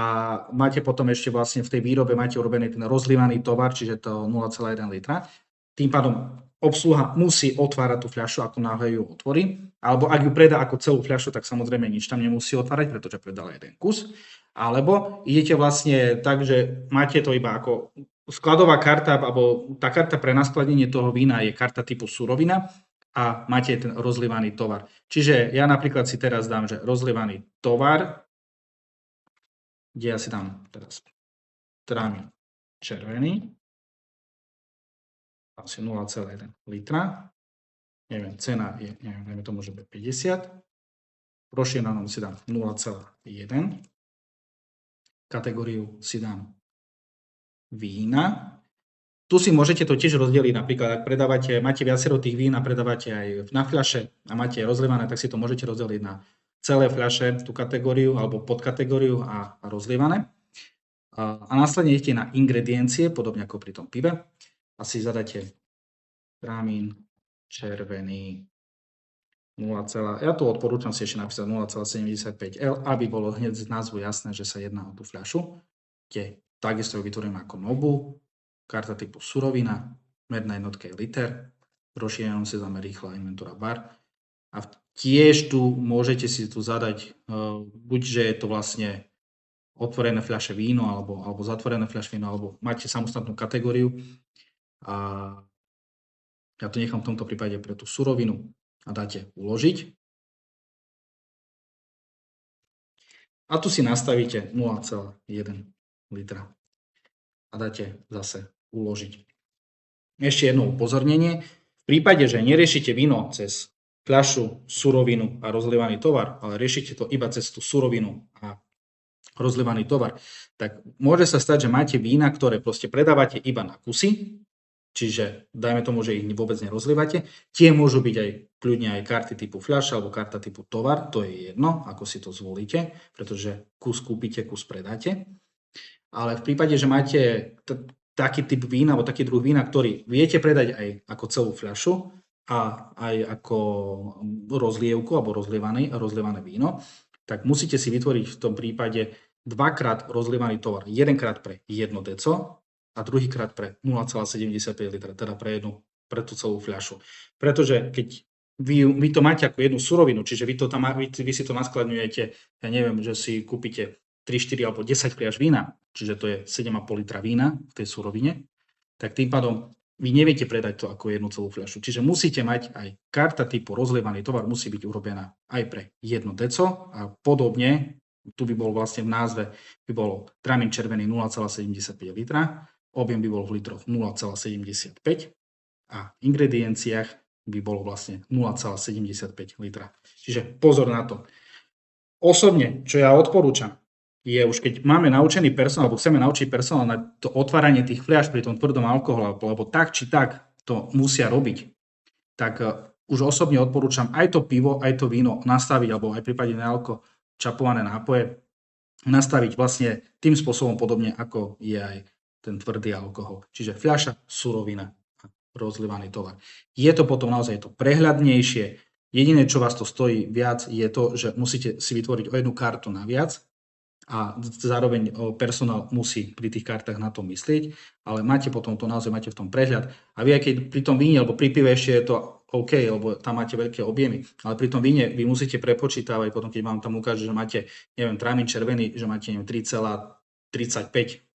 S1: máte potom ešte vlastne v tej výrobe máte urobený ten rozlievaný tovar, čiže to 0,1 litra. Tým pádom obsluha musí otvárať tú fľašu, ako náhle ju otvorí. Alebo ak ju predá ako celú fľašu, tak samozrejme nič tam nemusí otvárať, pretože predala jeden kus. Alebo idete vlastne tak, že máte to iba ako skladová karta, alebo tá karta pre naskladnenie toho vína je karta typu surovina a máte ten rozlievaný tovar. Čiže ja napríklad si teraz dám, že rozlievaný tovar, kde ja si dám teraz trámin červený, asi 0,1 litra, cena je, neviem tomu, že 50, v rozšírenom si dám 0,1, kategóriu si dám vína. Tu si môžete to tiež rozdeliť, napríklad ak máte viacero tých vín a predávate aj na fľaše a máte rozlievané, tak si to môžete rozdeliť na celé fľaše, tú kategóriu alebo podkategóriu a rozlievané. A následne idete na ingrediencie, podobne ako pri tom pive. A si zadáte trámin červený 0, ja tu odporúčam si ešte napísať 0,75 L, aby bolo hneď z názvu jasné, že sa jedná o tú fľašu, kde takisto ju vytvorím ako novú, karta typu surovina, merná jednotka je liter, rozšírenom si dáme rýchla inventúra bar a tiež tu môžete si tu zadať, buď že je to vlastne otvorené fľaše víno alebo zatvorené fľaše víno, alebo máte samostatnú kategóriu. A ja to nechám v tomto prípade pre tú surovinu a dáte uložiť. A tu si nastavíte 0,1 litra a dáte zase uložiť. Ešte jedno upozornenie. V prípade, že neriešite víno cez fľašu, surovinu a rozlievaný tovar, ale riešite to iba cez tú surovinu a rozlievaný tovar, tak môže sa stať, že máte vína, ktoré proste predávate iba na kusy, čiže dajme tomu, že ich vôbec nerozlievate. Tie môžu byť aj kľudne aj karty typu fľaša alebo karta typu tovar, to je jedno, ako si to zvolíte, pretože kus kúpite, kus predáte. Ale v prípade, že máte taký typ vína alebo taký druh vína, ktorý viete predať aj ako celú fľašu a aj ako rozlievku alebo rozlievané víno, tak musíte si vytvoriť v tom prípade dvakrát rozlievaný tovar. Jedenkrát pre 1 deco a druhýkrát pre 0,75 litra, teda pre tú celú fľašu. Pretože keď vy to máte ako jednu surovinu, čiže vy si to naskladňujete, ja neviem, že si kúpite 3, 4 alebo 10 fľaš vína, čiže to je 7,5 litra vína v tej surovine, tak tým pádom vy neviete predať to ako jednu celú fľašu. Čiže musíte mať aj karta typu rozlievaný tovar, musí byť urobená aj pre 1 deco a podobne, tu by bol vlastne v názve, by bolo tramín červený 0,75 litra, objem by bol v litroch 0,75 a v ingredienciách by bolo vlastne 0,75 litra. Čiže pozor na to. Osobne, čo ja odporúčam, je už keď máme naučený personál, alebo chceme naučiť personál na to otváranie tých fľaš pri tom tvrdom alkohole, lebo tak či tak to musia robiť, tak už osobne odporúčam aj to pivo, aj to víno nastaviť, alebo aj prípadne nealko čapované nápoje, nastaviť vlastne tým spôsobom podobne, ako je aj ten tvrdý alkohol. Čiže fľaša, surovina a rozlievaný tovar. Je to potom naozaj to prehľadnejšie. Jediné, čo vás to stojí viac, je to, že musíte si vytvoriť o jednu kartu naviac, a zároveň personál musí pri tých kartách na to myslieť, ale máte potom to naozaj máte v tom prehľad. A vy aj keď pri tom víne alebo pri pive ešte je to OK, lebo tam máte veľké objemy, ale pri tom víne vy musíte prepočítavať potom, keď vám tam ukáže, že máte, neviem, tramín červený, že máte 3,35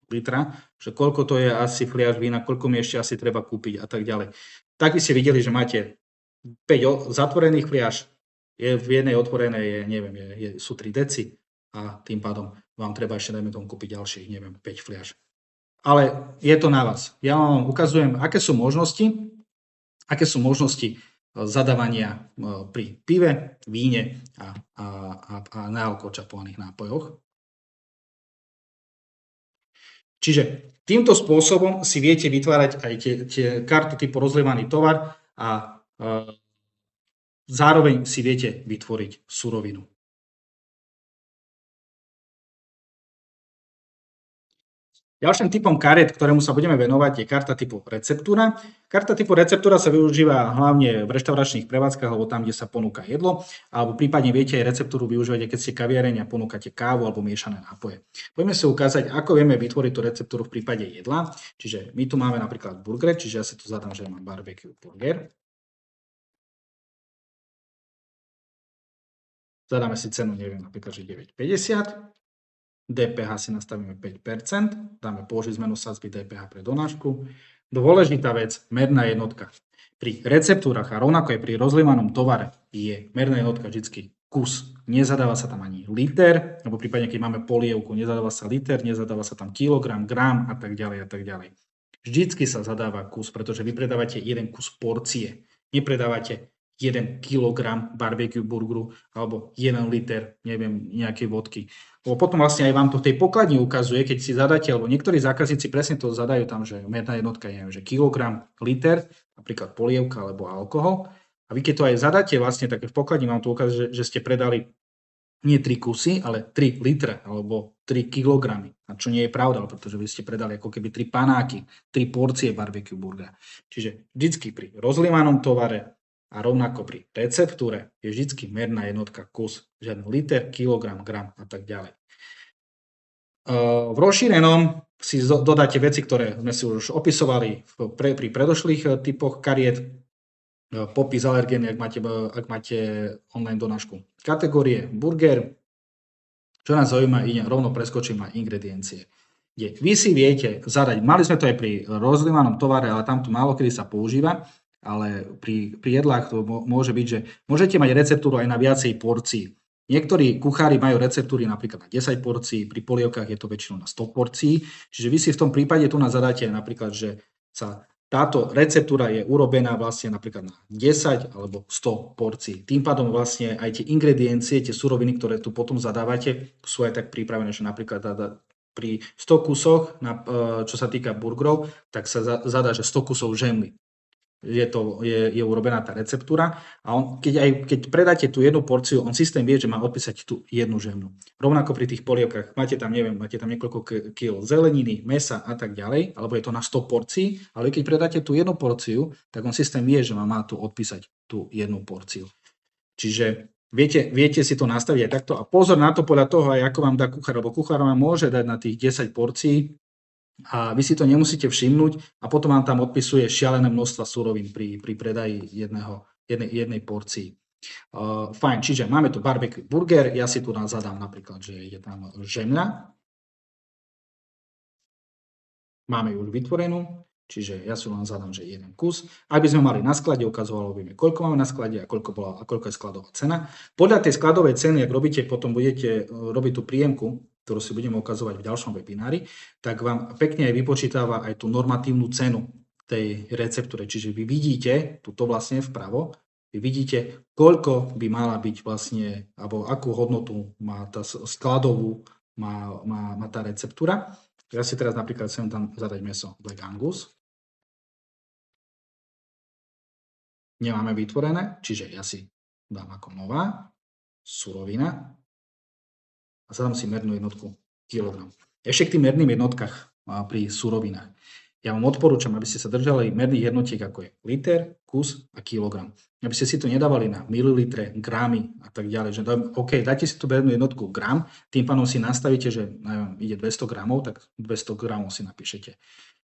S1: litra, že koľko to je asi fliaš vína, koľko mi ešte asi treba kúpiť a tak ďalej. Tak by ste videli, že máte 5 zatvorených fliaš, je v jednej otvorenej sú 3 deci, a tým pádom vám treba ešte, dajme tomu, kúpiť ďalších, 5 fliaš. Ale je to na vás. Ja vám ukazujem, aké sú možnosti zadávania pri pive, víne a nealko čapovaných nápojoch. Čiže týmto spôsobom si viete vytvárať aj tie karty typu rozlievaný tovar a zároveň si viete vytvoriť surovinu. Ďalším typom kariet, ktorému sa budeme venovať, je karta typu receptúra. Karta typu receptúra sa využíva hlavne v reštauračných prevádzkach, alebo tam, kde sa ponúka jedlo, alebo prípadne viete aj receptúru využívať, keď ste kaviareň a ponúkate kávu alebo miešané nápoje. Poďme si ukázať, ako vieme vytvoriť tú receptúru v prípade jedla. Čiže my tu máme napríklad burger, čiže ja si tu zadám, že mám barbecue burger. Zadáme si cenu, napríklad, že 9,50. DPH si nastavíme 5%, dáme použiť zmenu sadzby DPH pre donášku. Dôležitá vec, merná jednotka. Pri receptúrach a rovnako aj pri rozlievanom tovare je merná jednotka vždy kus. Nezadáva sa tam ani liter, alebo prípadne keď máme polievku, nezadáva sa liter, nezadáva sa tam kilogram, gram a tak ďalej a tak ďalej. Vždycky sa zadáva kus, pretože vy predávate jeden kus porcie. Nepredávate 1 kilogram barbecue burgeru alebo 1 liter, nejakej vodky. Lebo potom vlastne aj vám to v tej pokladni ukazuje, keď si zadáte, alebo niektorí zákazníci presne to zadajú tam, že merná jednotka je, že kilogram, liter, napríklad polievka alebo alkohol. A vy keď to aj zadáte vlastne, tak v pokladni vám to ukazuje, že ste predali nie 3 kusy, ale 3 litre alebo 3 kilogramy. A čo nie je pravda, pretože vy ste predali ako keby 3 panáky, 3 porcie barbecue burgera. Čiže vždycky pri rozlievanom tovare a rovnako pri receptúre je vždycky merná jednotka kus, žiadny liter, kilogram, gram a tak ďalej. V rozšírenom si dodáte veci, ktoré sme si už opisovali pri predošlých typoch kariet, popis alergény, ak máte online donášku. Kategórie burger, čo Čo nás zaujíma, rovno preskočím na ingrediencie. Vy si viete zadať, mali sme to aj pri rozlievanom tovare, ale tam to málo kedy sa používa, ale pri jedlách to môže byť, že môžete mať receptúru aj na viacej porcií. Niektorí kuchári majú receptúry napríklad na 10 porcií, pri polievkách je to väčšinou na 100 porcií, čiže vy si v tom prípade tu zadáte napríklad, že sa táto receptúra je urobená vlastne napríklad na 10 alebo 100 porcií. Tým pádom vlastne aj tie ingrediencie, tie suroviny, ktoré tu potom zadávate, sú aj tak pripravené, že napríklad pri 100 kusoch, čo sa týka burgerov, tak sa zadá, že 100 kusov žemly. Je urobená tá receptúra a keď predáte tú jednu porciu, on systém vie, že má odpísať tú jednu žemlu. Rovnako pri tých polievkách máte tam niekoľko kil zeleniny, mesa a tak ďalej, alebo je to na 100 porcií, ale keď predáte tú jednu porciu, tak on systém vie, že má tu odpísať tú jednu porciu. Čiže viete si to nastaviť aj takto a pozor na to podľa toho, aj ako vám dá kuchár, lebo kuchár vám môže dať na tých 10 porcií a vy si to nemusíte všimnúť a potom vám tam odpisuje šialené množstva surovín pri predaji jednej porcii. Fajn, čiže máme tu barbecue burger, ja si tu zadám napríklad, že je tam žemľa. Máme ju už vytvorenú, čiže ja si len zadám, že jeden kus. Ak by sme mali na sklade, ukazovalo by mi, koľko máme na sklade a koľko je skladová cena. Podľa tej skladovej ceny, ak robíte, potom budete robiť tú príjemku, ktorú si budeme ukazovať v ďalšom webinári, tak vám pekne aj vypočítava aj tú normatívnu cenu tej receptúre. Čiže vy vidíte, tuto vlastne vpravo, vy vidíte, koľko by mala byť vlastne, alebo akú hodnotu má tá skladovú, má tá receptúra. Ja si teraz napríklad chcem tam zadať mäso Black Angus. Nemáme vytvorené, čiže ja si dám ako nová surovina a zadám si mernú jednotku kilogram. Ešte k tým merným jednotkách pri surovinách. Ja vám odporúčam, aby ste sa držali merných jednotiek, ako je liter, kus a kilogram. Aby ste si to nedávali na mililitre, gramy a tak ďalej. Že OK, dajte si tú mernú jednotku gram, tým pánom si nastavíte, že ide 200 gramov, tak 200 gramov si napíšete.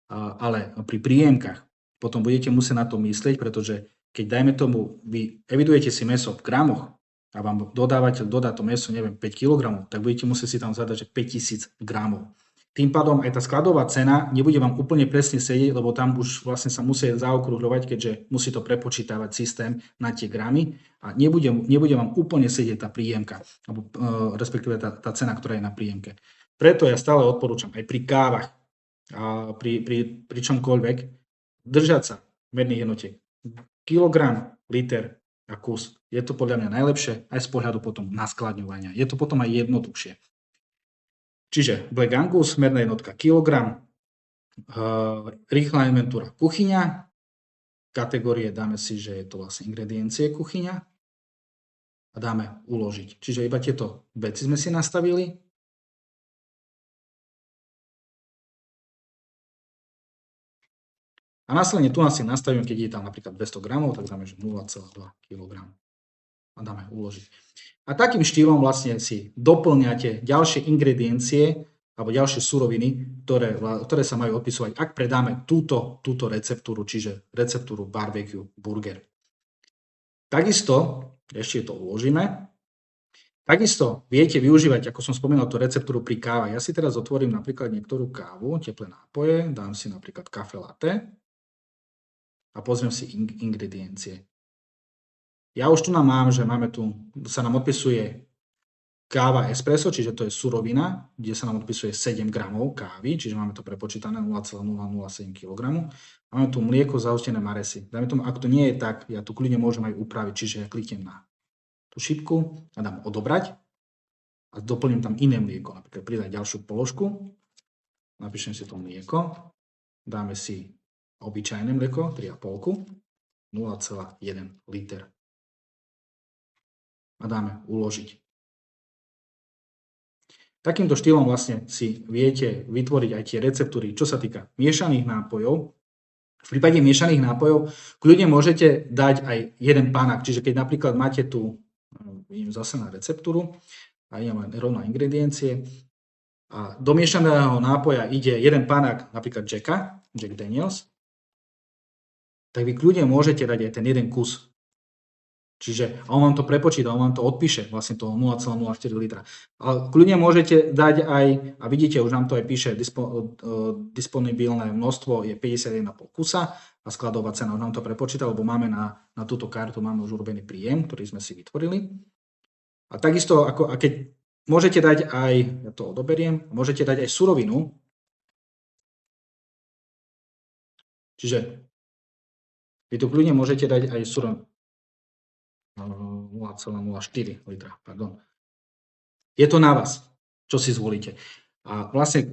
S1: Ale pri príjemkách potom budete musieť na to myslieť, pretože keď dajme tomu, vy evidujete si mäso v gramoch, a vám dodávateľ dodá to mäso, neviem, 5 kg, tak budete musieť si tam zadať, že 5000 gramov. Tým pádom aj tá skladová cena nebude vám úplne presne sedieť, lebo tam už vlastne sa musí zaokrúhľovať, keďže musí to prepočítavať systém na tie gramy a nebude vám úplne sedieť tá príjemka, alebo respektíve tá cena, ktorá je na príjemke. Preto ja stále odporúčam aj pri kávach a pri čomkoľvek držať sa merných jednotiek. Kilogram, liter a kus. Je to podľa mňa najlepšie aj z pohľadu potom naskladňovania. Je to potom aj jednoduchšie. Čiže Black Angus, merná jednotka kilogram, rýchla inventúra kuchyňa, kategórie dáme si, že je to vlastne ingrediencie kuchyňa a dáme uložiť. Čiže iba tieto veci sme si nastavili. A následne tu si nastavíme, keď je tam napríklad 200 gramov, tak dáme 0,2 kg a dáme uložiť. A takým štýlom vlastne si doplňate ďalšie ingrediencie alebo ďalšie suroviny, ktoré sa majú odpisovať, ak predáme túto receptúru, čiže receptúru barbecue burger. Takisto, ešte to uložíme, takisto viete využívať, ako som spomínal, tú receptúru pri káve. Ja si teraz otvorím napríklad niektorú kávu, teplé nápoje, dám si napríklad kafe latte a pozriem si ingrediencie. Ja už tu mám, že sa nám odpisuje káva espresso, čiže to je surovina, kde sa nám odpisuje 7 gramov kávy, čiže máme to prepočítané 0,007 kg. Máme tu mlieko zahustené maresy. Dajme tomu, ak to nie je tak, ja tu kľudne môžem aj upraviť, čiže ja kliknem na tú šipku a dám odobrať a doplním tam iné mlieko, napríklad pridať ďalšiu položku, napíšem si to mlieko, dáme si obyčajné mlieko, 3,5, 0,1 liter. A dáme uložiť. Takýmto štýlom vlastne si viete vytvoriť aj tie receptúry, čo sa týka miešaných nápojov. V prípade miešaných nápojov kľudne môžete dať aj jeden panák, čiže keď napríklad máte tu, vidím zase na receptúru a idem rovno ingrediencie a do miešaného nápoja ide jeden panák napríklad Jack Daniels, tak vy kľudne môžete dať aj ten jeden kus Čiže on vám to prepočíta, on vám to odpíše, vlastne to 0,04 litra. Ale kľudne môžete dať aj, a vidíte, už nám to aj píše, disponibilné množstvo je 51,5 kusa a skladová cena už nám to prepočíta, lebo máme na túto kartu máme už urobený príjem, ktorý sme si vytvorili. A takisto, a keď môžete dať aj, ja to odoberiem, môžete dať aj surovinu. Čiže vy tu kľudne môžete dať aj surovinu. 0,04 litra, pardon. Je to na vás, čo si zvolíte. A vlastne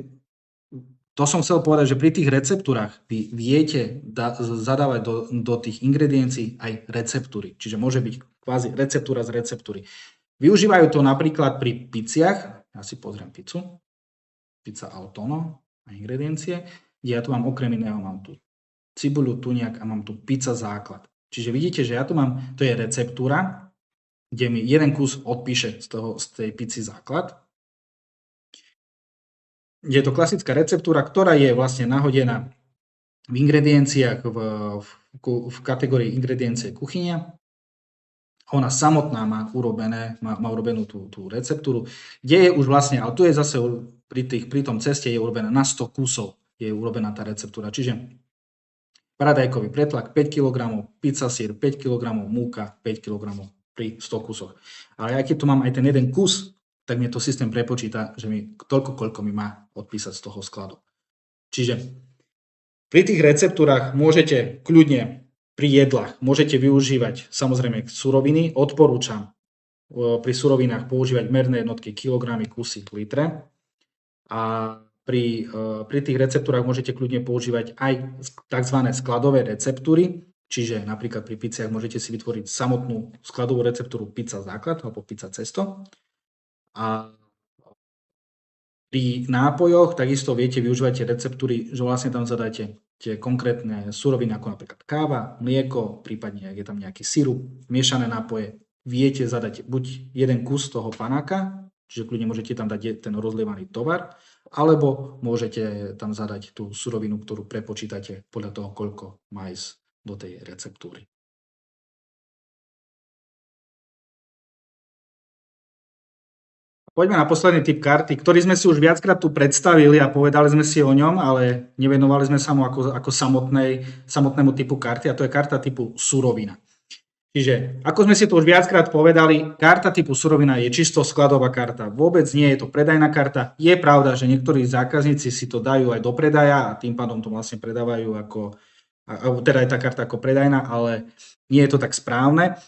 S1: to som chcel povedať, že pri tých receptúrach vy viete zadávať do tých ingrediencií aj receptúry. Čiže môže byť kvázi receptúra z receptúry. Využívajú to napríklad pri piciach. Ja si pozriem pizzu. Pizza Autono a ingrediencie, kde ja tu mám okrem iného mám tu cibuľu, tuniak a mám tu pizza základ. Čiže vidíte, že ja tu mám, to je receptúra, kde mi jeden kus odpíše z tej pici základ. Je to klasická receptúra, ktorá je vlastne nahodená v ingredienciách v kategórii ingrediencie kuchyňa. Ona samotná má urobenú tú receptúru, kde je už vlastne, ale tu je zase pri tom ceste je urobená na 100 kusov, je urobená tá receptúra. Čiže paradajkový pretlak 5 kg, pizza sír 5 kg, múka 5 kg pri 100 kusoch. Ale aj keď tu mám aj ten jeden kus, tak mi to systém prepočíta, že mi toľko, koľko mi má odpísať z toho skladu. Čiže pri tých receptúrach môžete kľudne pri jedlách, môžete využívať samozrejme suroviny. Odporúčam pri surovinách používať merné jednotky kilogramy, kusy, litre. A pri tých receptúrach môžete kľudne používať aj tzv. Skladové receptúry, čiže napríklad pri piciach môžete si vytvoriť samotnú skladovú receptúru pizza základ alebo pizza cesto. A pri nápojoch takisto viete využívať tie receptúry, že vlastne tam zadáte tie konkrétne suroviny ako napríklad káva, mlieko, prípadne ak je tam nejaký sirup, miešané nápoje. Viete zadať buď jeden kus toho panáka, čiže kľudne môžete tam dať ten rozlievaný tovar, alebo môžete tam zadať tú surovinu, ktorú prepočítate podľa toho, koľko má ísť do tej receptúry. Poďme na posledný typ karty, ktorý sme si už viackrát tu predstavili a povedali sme si o ňom, ale nevenovali sme sa mu ako samotnému typu karty, a to je karta typu surovina. Čiže, ako sme si to už viackrát povedali, karta typu surovina je čisto skladová karta. Vôbec nie je to predajná karta. Je pravda, že niektorí zákazníci si to dajú aj do predaja a tým pádom to vlastne predávajú teda je tá karta ako predajná, ale nie je to tak správne.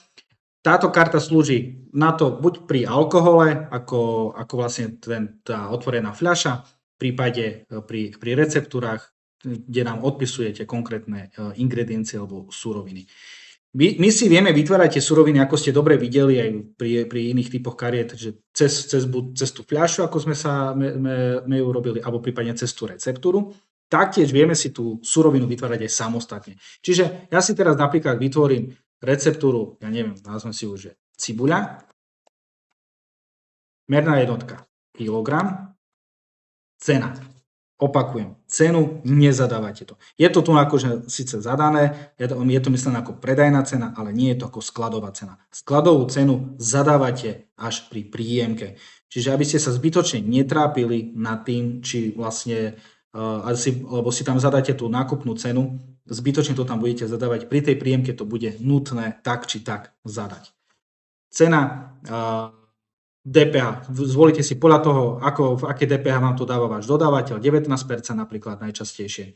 S1: Táto karta slúži na to buď pri alkohole, ako vlastne tá otvorená fľaša, v prípade pri receptúrach, kde nám odpisujete konkrétne ingrediencie alebo suroviny. My si vieme vytvárať tie suroviny, ako ste dobre videli aj pri iných typoch kariet, že cez tú fľašu, ako sme ju robili, alebo prípadne cez tú receptúru. Taktiež vieme si tú surovinu vytvárať aj samostatne. Čiže ja si teraz napríklad vytvorím receptúru, ja neviem, nazvem si už, že cibuľa, merná jednotka, kilogram, cena. Opakujem, cenu nezadávate to. Je to tu akože síce zadané, je to myslené ako predajná cena, ale nie je to ako skladová cena. Skladovú cenu zadávate až pri príjemke. Čiže aby ste sa zbytočne netrápili nad tým, či vlastne, lebo si tam zadáte tú nákupnú cenu, zbytočne to tam budete zadávať. Pri tej príjemke to bude nutné tak či tak zadať. Cena DPH. Zvolíte si podľa toho, v aké DPH vám to dáva váš dodávateľ, 19% napríklad najčastejšie.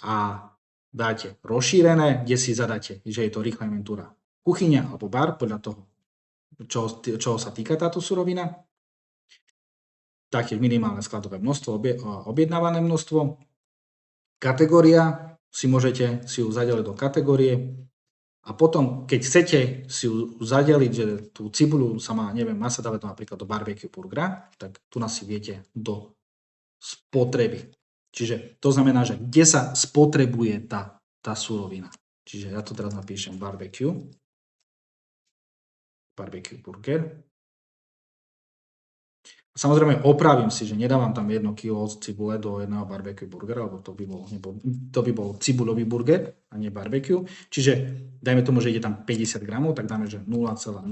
S1: A dáte rozšírené, kde si zadáte, že je to rýchla inventúra kuchyňa alebo bar, podľa toho, čoho sa týka táto surovina. Taktiež minimálne skladové množstvo, objednávané množstvo. Kategória, môžete si ju zadeliť do kategórie. A potom, keď chcete si ju zadeliť, že tú cibuľu má sa dávať napríklad do barbecue burgera, tak tu nás si viete do spotreby. Čiže to znamená, že kde sa spotrebuje tá surovina. Čiže ja to teraz napíšem barbecue burger. Samozrejme opravím si, že nedávam tam 1 kg cibule do jedného barbecue burgera, lebo to by bol cibulový burger a nie barbecue. Čiže dajme tomu, že ide tam 50 gramov, tak dáme, že 0,05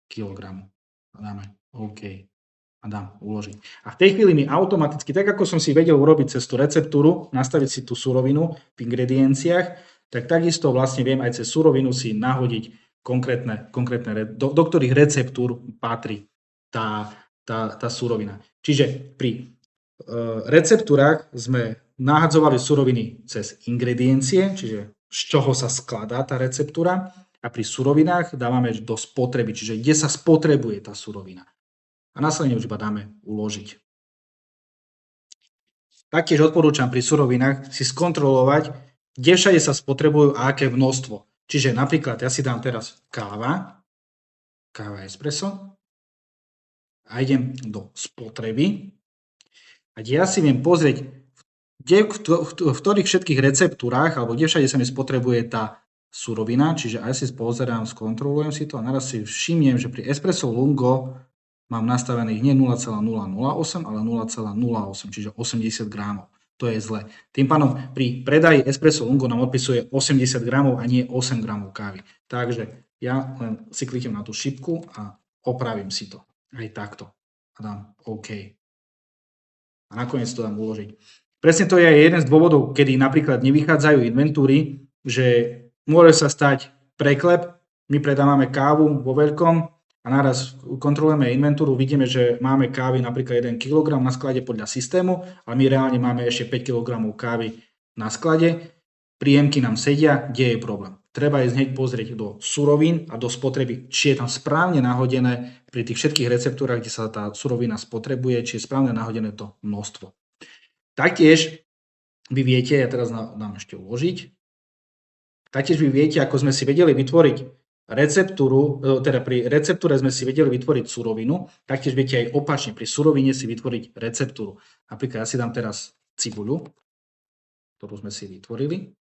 S1: kg. A dáme OK. A dám uložiť. A v tej chvíli mi automaticky, tak ako som si vedel urobiť cez tú receptúru, nastaviť si tú surovinu v ingredienciách, tak takisto vlastne viem aj cez surovinu si nahodiť konkrétne do ktorých receptúr patrí tá surovina. Čiže pri receptúrach sme nahadzovali suroviny cez ingrediencie, čiže z čoho sa skladá tá receptúra, a pri surovinách dávame do spotreby, čiže kde sa spotrebuje tá surovina. A následne už iba dáme uložiť. Taktiež odporúčam pri surovinách si skontrolovať, kde všade sa spotrebujú a aké množstvo. Čiže napríklad ja si dám teraz káva espresso a idem do spotreby a kde ja si viem pozrieť, v ktorých všetkých receptúrách alebo kde všade sa mi spotrebuje tá surovina, čiže aj si pozerám, skontrolujem si to a naraz si všimnem, že pri espresso lungo mám nastavených nie 0,008, ale 0,08, čiže 80 gramov. To je zle. Tým pádom pri predaji espresso lungo nám odpisuje 80 gramov a nie 8 gramov kávy. Takže ja len si kliknem na tú šipku a opravím si to. Aj takto. A dám OK. A nakoniec to dám uložiť. Presne to je aj jeden z dôvodov, kedy napríklad nevychádzajú inventúry, že môže sa stať preklep, my predávame kávu vo veľkom a naraz kontrolujeme inventúru, vidíme, že máme kávy napríklad 1 kg na sklade podľa systému, ale my reálne máme ešte 5 kg kávy na sklade. Príjemky nám sedia, kde je problém? Treba ísť hneď pozrieť do surovín a do spotreby, či je tam správne nahodené pri tých všetkých receptúrach, kde sa tá surovina spotrebuje, či je správne nahodené to množstvo. Taktiež vy viete, ja teraz dám ešte uložiť, taktiež vy viete, ako sme si vedeli vytvoriť receptúru, teda pri receptúre sme si vedeli vytvoriť surovinu, taktiež viete aj opačne pri surovine si vytvoriť receptúru. Napríklad ja si dám teraz cibuľu, ktorú sme si vytvorili,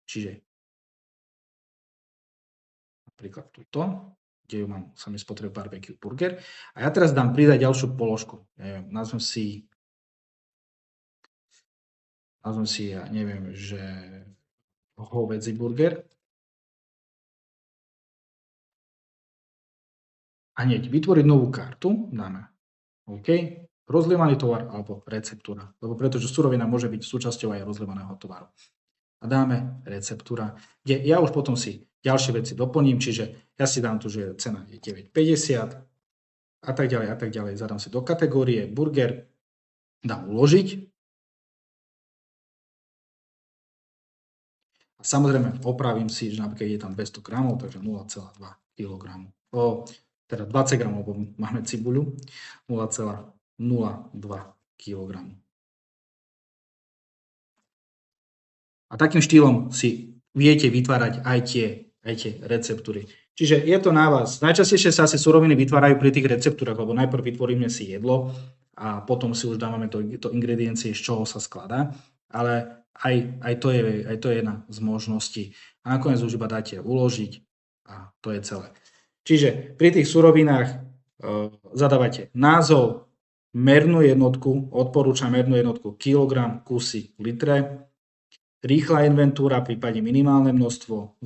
S1: čiže napríklad túto, kde mám sami spotrebu barbecue burger. A ja teraz dám pridať ďalšiu položku. Nazvem si, ja neviem, že hovädzí burger. A hneď vytvoriť novú kartu, dáme OK, rozlievaný tovar alebo receptúra, lebo pretože surovina môže byť súčasťou aj rozlievaného tovaru. A dáme receptúra, kde ja už potom si ďalšie veci doplním, čiže ja si dám tu, že cena je 9,50 a tak ďalej, zadám si do kategórie burger, dám uložiť a samozrejme opravím si, že napríklad je tam 200 gramov, takže 0,2 kg. Teda 20 gramov, lebo máme cibuľu, 0,02 kg. A takým štýlom si viete vytvárať aj tie receptúry. Čiže je to na vás. Najčastejšie sa asi suroviny vytvárajú pri tých receptúrach, lebo najprv vytvoríme si jedlo a potom si už dávame to ingrediencie, z čoho sa skladá. Ale aj to je jedna z možností. A nakoniec už iba dáte uložiť a to je celé. Čiže pri tých surovinách zadávate názov, mernú jednotku, odporúčam mernú jednotku kilogram, kusy, litre, rýchla inventúra, prípadne minimálne množstvo,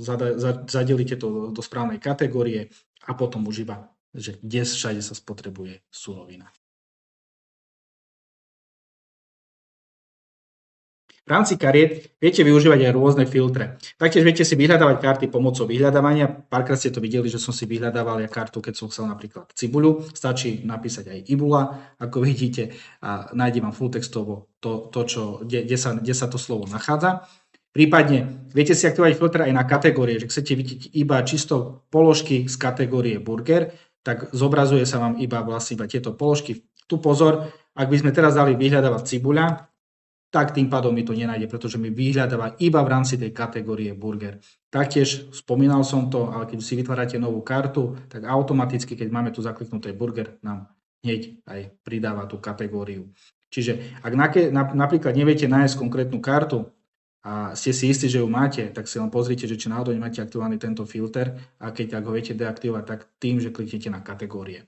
S1: zadelíte to do správnej kategórie a potom už iba, že kde všade sa spotrebuje surovina. V rámci kariet viete využívať aj rôzne filtre. Taktiež viete si vyhľadávať karty pomocou vyhľadávania. Párkrát ste to videli, že som si vyhľadával ja kartu, keď som chcel napríklad cibuľu. Stačí napísať aj ibula, ako vidíte, a nájde vám full textovo kde sa to slovo nachádza. Prípadne viete si aktivovať filtre aj na kategórie, že chcete vidieť iba čisto položky z kategórie burger, tak zobrazuje sa vám iba tieto položky. Tu pozor, ak by sme teraz dali vyhľadávať cibuľa, tak tým pádom mi to nenájde, pretože mi vyhľadáva iba v rámci tej kategórie burger. Taktiež spomínal som to, ale keď si vytvárate novú kartu, tak automaticky, keď máme tu zakliknuté burger, nám hneď aj pridáva tú kategóriu. Čiže ak napríklad neviete nájsť konkrétnu kartu a ste si istí, že ju máte, tak si len pozrite, že či náhodou nemáte aktivovaný tento filter a ak ho viete deaktivovať, tak tým, že kliknete na kategórie.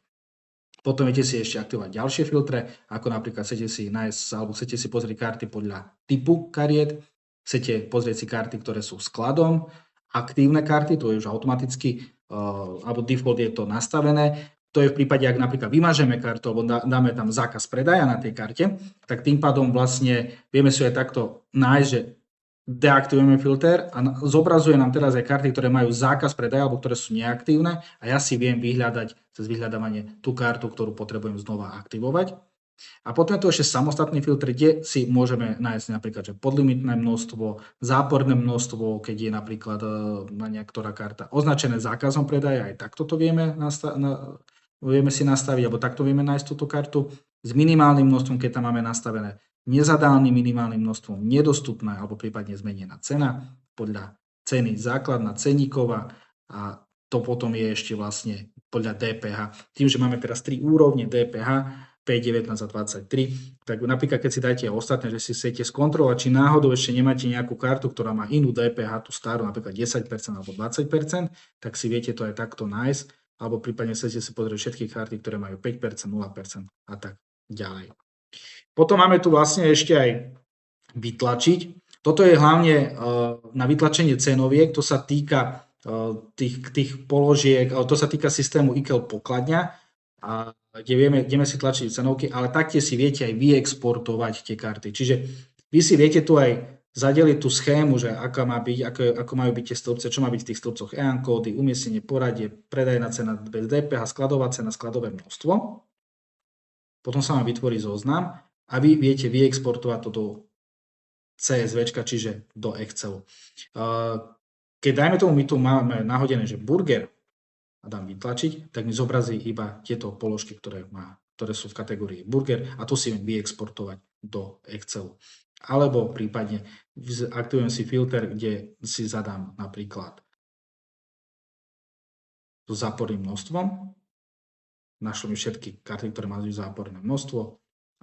S1: Potom viete si ešte aktivovať ďalšie filtre, ako napríklad chcete si nájsť alebo chcete si pozrieť karty podľa typu kariet, chcete pozrieť si karty, ktoré sú skladom, aktívne karty, to je už automaticky, alebo default je to nastavené. To je v prípade, ak napríklad vymažeme kartu alebo dáme tam zákaz predaja na tej karte, tak tým pádom vlastne vieme si aj takto nájsť, že deaktivujeme filter a zobrazuje nám teraz aj karty, ktoré majú zákaz predaja alebo ktoré sú neaktívne a ja si viem vyhľadať cez vyhľadávanie tú kartu, ktorú potrebujem znova aktivovať. A potom je tu ešte samostatný filter, kde si môžeme nájsť napríklad že podlimitné množstvo, záporné množstvo, keď je napríklad na niektorá karta označené zákazom predaja, aj takto to vieme si nastaviť, alebo takto vieme nájsť túto kartu s minimálnym množstvom, keď tam máme nastavené nezadánnym minimálnym množstvom, nedostupná alebo prípadne zmenená cena podľa ceny základná ceníková a to potom je ešte vlastne podľa DPH. Tým, že máme teraz 3 úrovne DPH, 5, 19 a 23, tak napríklad keď si dáte ostatné, že si chcete skontrolovať, či náhodou ešte nemáte nejakú kartu, ktorá má inú DPH, tú starú, napríklad 10% alebo 20%, tak si viete to aj takto nájsť, alebo prípadne chcete si pozrieť všetky karty, ktoré majú 5%, 0% a tak ďalej. Potom máme tu vlastne ešte aj vytlačiť. Toto je hlavne na vytlačenie cenoviek, to sa týka tých položiek, to sa týka systému IKEL pokladňa, kde vieme si tlačiť cenovky, ale taktiež si viete aj vyexportovať tie karty. Čiže vy si viete tu aj zadeliť tú schému, že aká má byť, ako majú byť tie stĺpce, čo má byť v tých stĺpcoch EAN kódy, umiestnenie, poradie, predajná cena bez DPH, skladová cena, skladové množstvo. Potom sa vám vytvorí zoznam a vy viete vyexportovať to do CSVčka, čiže do Excelu. Keď dajme tomu, my tu máme nahodené, že burger a dám vytlačiť, tak mi zobrazí iba tieto položky, ktoré sú v kategórii burger a to si viem vyexportovať do Excelu. Alebo prípadne aktivujem si filter, kde si zadám napríklad so záporným množstvom. Našlo mi všetky karty, ktoré majú záporné množstvo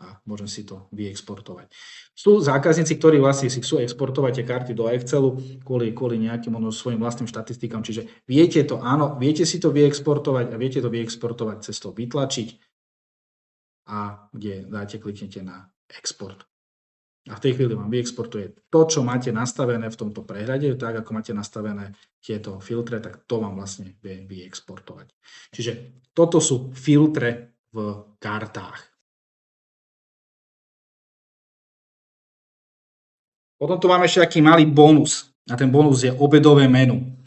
S1: a môžem si to vyexportovať. Sú zákazníci, ktorí vlastne si chcú exportovať tie karty do Excelu kvôli nejakým svojim vlastným štatistikám, čiže viete si to vyexportovať a viete to vyexportovať cez to vytlačiť a kde kliknete na export. A v tej chvíli vám vyexportuje to, čo máte nastavené v tomto prehľade, tak ako máte nastavené tieto filtre, tak to vám vlastne vie vyexportovať. Čiže toto sú filtre v kartách. Potom tu máme ešte taký malý bonus. A ten bonus je obedové menu.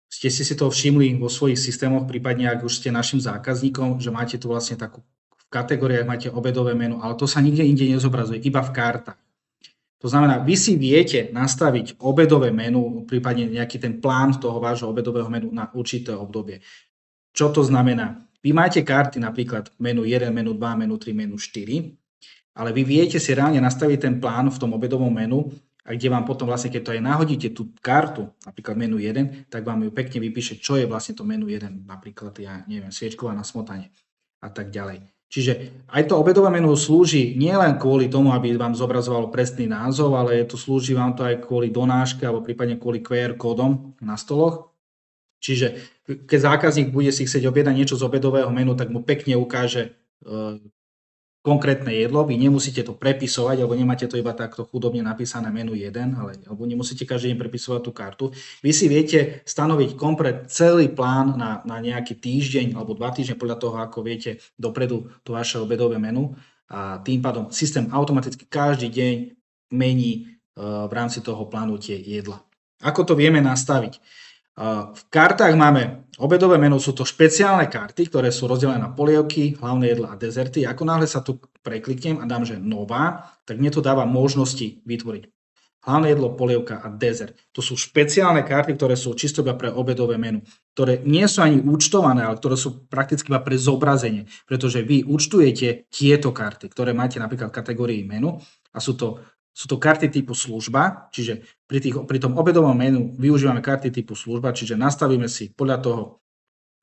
S1: Ste si to všimli vo svojich systémoch, prípadne ak už ste našim zákazníkom, že máte tu vlastne takú v kategóriách máte obedové menu, ale to sa nikde inde nezobrazuje, iba v kartách. To znamená, vy si viete nastaviť obedové menu, prípadne nejaký ten plán toho vášho obedového menu na určité obdobie. Čo to znamená? Vy máte karty napríklad menu 1, menu 2, menu 3, menu 4, ale vy viete si reálne nastaviť ten plán v tom obedovom menu, a kde vám potom vlastne, keď to aj nahodíte tú kartu, napríklad menu 1, tak vám ju pekne vypíše, čo je vlastne to menu 1, napríklad, ja neviem, sviečková na smotanie a tak ďalej. Čiže aj to obedové menu slúži nielen kvôli tomu, aby vám zobrazovalo presný názov, ale slúži vám to aj kvôli donáške alebo prípadne kvôli QR kódom na stoloch. Čiže keď zákazník bude si chcieť objednať niečo z obedového menu, tak mu pekne ukáže konkrétne jedlo, vy nemusíte to prepisovať, alebo nemáte to iba takto chudobne napísané menu 1, alebo nemusíte každý deň prepisovať tú kartu. Vy si viete stanoviť komplet celý plán na nejaký týždeň alebo 2 týždne podľa toho, ako viete dopredu to vaše obedové menu a tým pádom systém automaticky každý deň mení v rámci toho plánu tie jedla. Ako to vieme nastaviť? V kartách máme obedové menu, sú to špeciálne karty, ktoré sú rozdelené na polievky, hlavné jedlá a dezerty. Ako náhle sa tu prekliknem a dám, že nová, tak mne to dáva možnosti vytvoriť hlavné jedlo, polievka a dezert. To sú špeciálne karty, ktoré sú čisto iba pre obedové menu, ktoré nie sú ani účtované, ale ktoré sú prakticky iba pre zobrazenie, pretože vy účtujete tieto karty, ktoré máte napríklad v kategórii menu a sú to karty typu služba, čiže pri tom obedovom menu využívame karty typu služba, čiže nastavíme si podľa toho,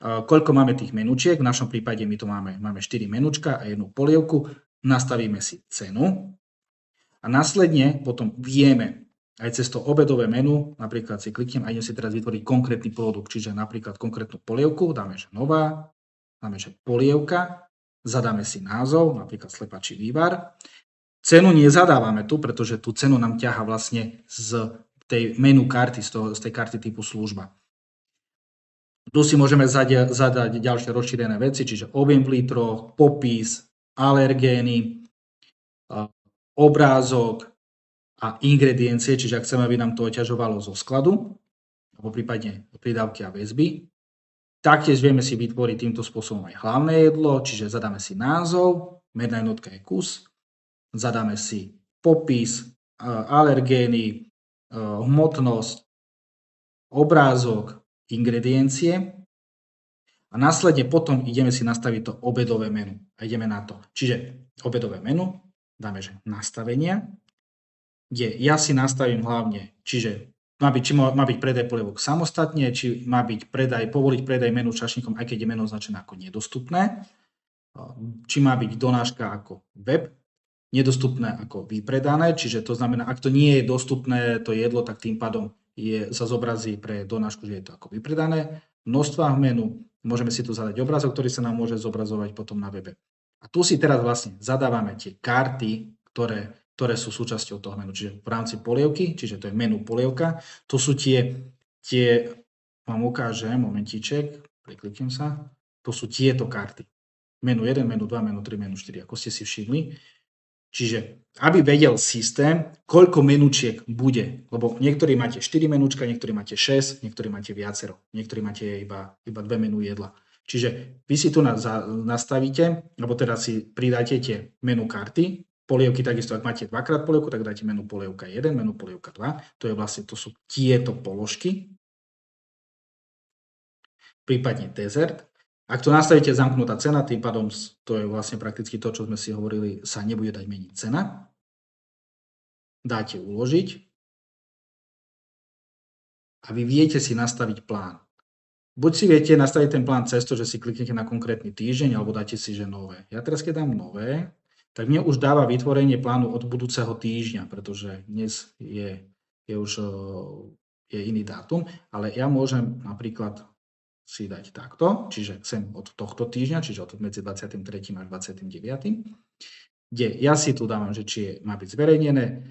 S1: koľko máme tých menučiek. V našom prípade my tu máme 4 menučka a jednu polievku. Nastavíme si cenu a následne potom vieme aj cez to obedové menu, napríklad si kliknem a idem si teraz vytvoriť konkrétny produkt, čiže napríklad konkrétnu polievku, dáme, že nová, dáme, že polievka zadáme si názov, napríklad slepačí vývar. Cenu nezadávame tu, pretože tú cenu nám ťaha vlastne z tej menu karty, z tej karty typu služba. Tu si môžeme zadať ďalšie rozšírené veci, čiže objem v litroch, popis, alergény, obrázok a ingrediencie, čiže ak chceme, aby nám to oťažovalo zo skladu, alebo prípadne pridávky a väzby. Taktiež vieme si vytvoriť týmto spôsobom aj hlavné jedlo, čiže zadáme si názov, merná jednotka je kus, zadáme si popis, alergény, hmotnosť, obrázok, ingrediencie a následne potom ideme si nastaviť to obedové menu a ideme na to. Čiže obedové menu, dáme, že nastavenia, kde ja si nastavím hlavne, čiže či má byť predaj polievok samostatne, či má byť povoliť predaj menu čašníkom, aj keď je meno označené ako nedostupné, či má byť donáška ako web, nedostupné ako vypredané, čiže to znamená, ak to nie je dostupné to jedlo, tak tým pádom sa zobrazí pre donášku, že je to ako vypredané. Množstvách menu, môžeme si tu zadať obrázok, ktorý sa nám môže zobrazovať potom na webe. A tu si teraz vlastne zadávame tie karty, ktoré sú súčasťou toho menu. Čiže v rámci polievky, čiže to je menu polievka, to sú tie vám ukážem, momentíček, prekliknem sa, to sú tieto karty. Menu 1, menu 2, menu 3, menu 4, ako ste si všimli. Čiže aby vedel systém, koľko menučiek bude, lebo niektorí máte 4 menúčka, niektorí máte 6, niektorí máte viacero, niektorí máte iba 2 menu jedla. Čiže vy si tu nastavíte, alebo teda si pridáte tie menu karty, polievky takisto, ak máte dvakrát polievku, tak dáte menu polievka 1, menu polievka 2, to sú tieto položky, prípadne dezert. Ak to nastavíte zamknutá cena, tým pádom to je vlastne prakticky to, čo sme si hovorili, sa nebude dať meniť cena. Dáte uložiť a vy viete si nastaviť plán. Buď si viete nastaviť ten plán cez to, že si kliknete na konkrétny týždeň, alebo dáte si, že nové. Ja teraz keď dám nové, tak mne už dáva vytvorenie plánu od budúceho týždňa, pretože dnes je iný dátum, ale ja môžem napríklad si dať takto, čiže chcem od tohto týždňa, čiže od medzi 23. až 29. Kde ja si tu dávam, že či má byť zverejnené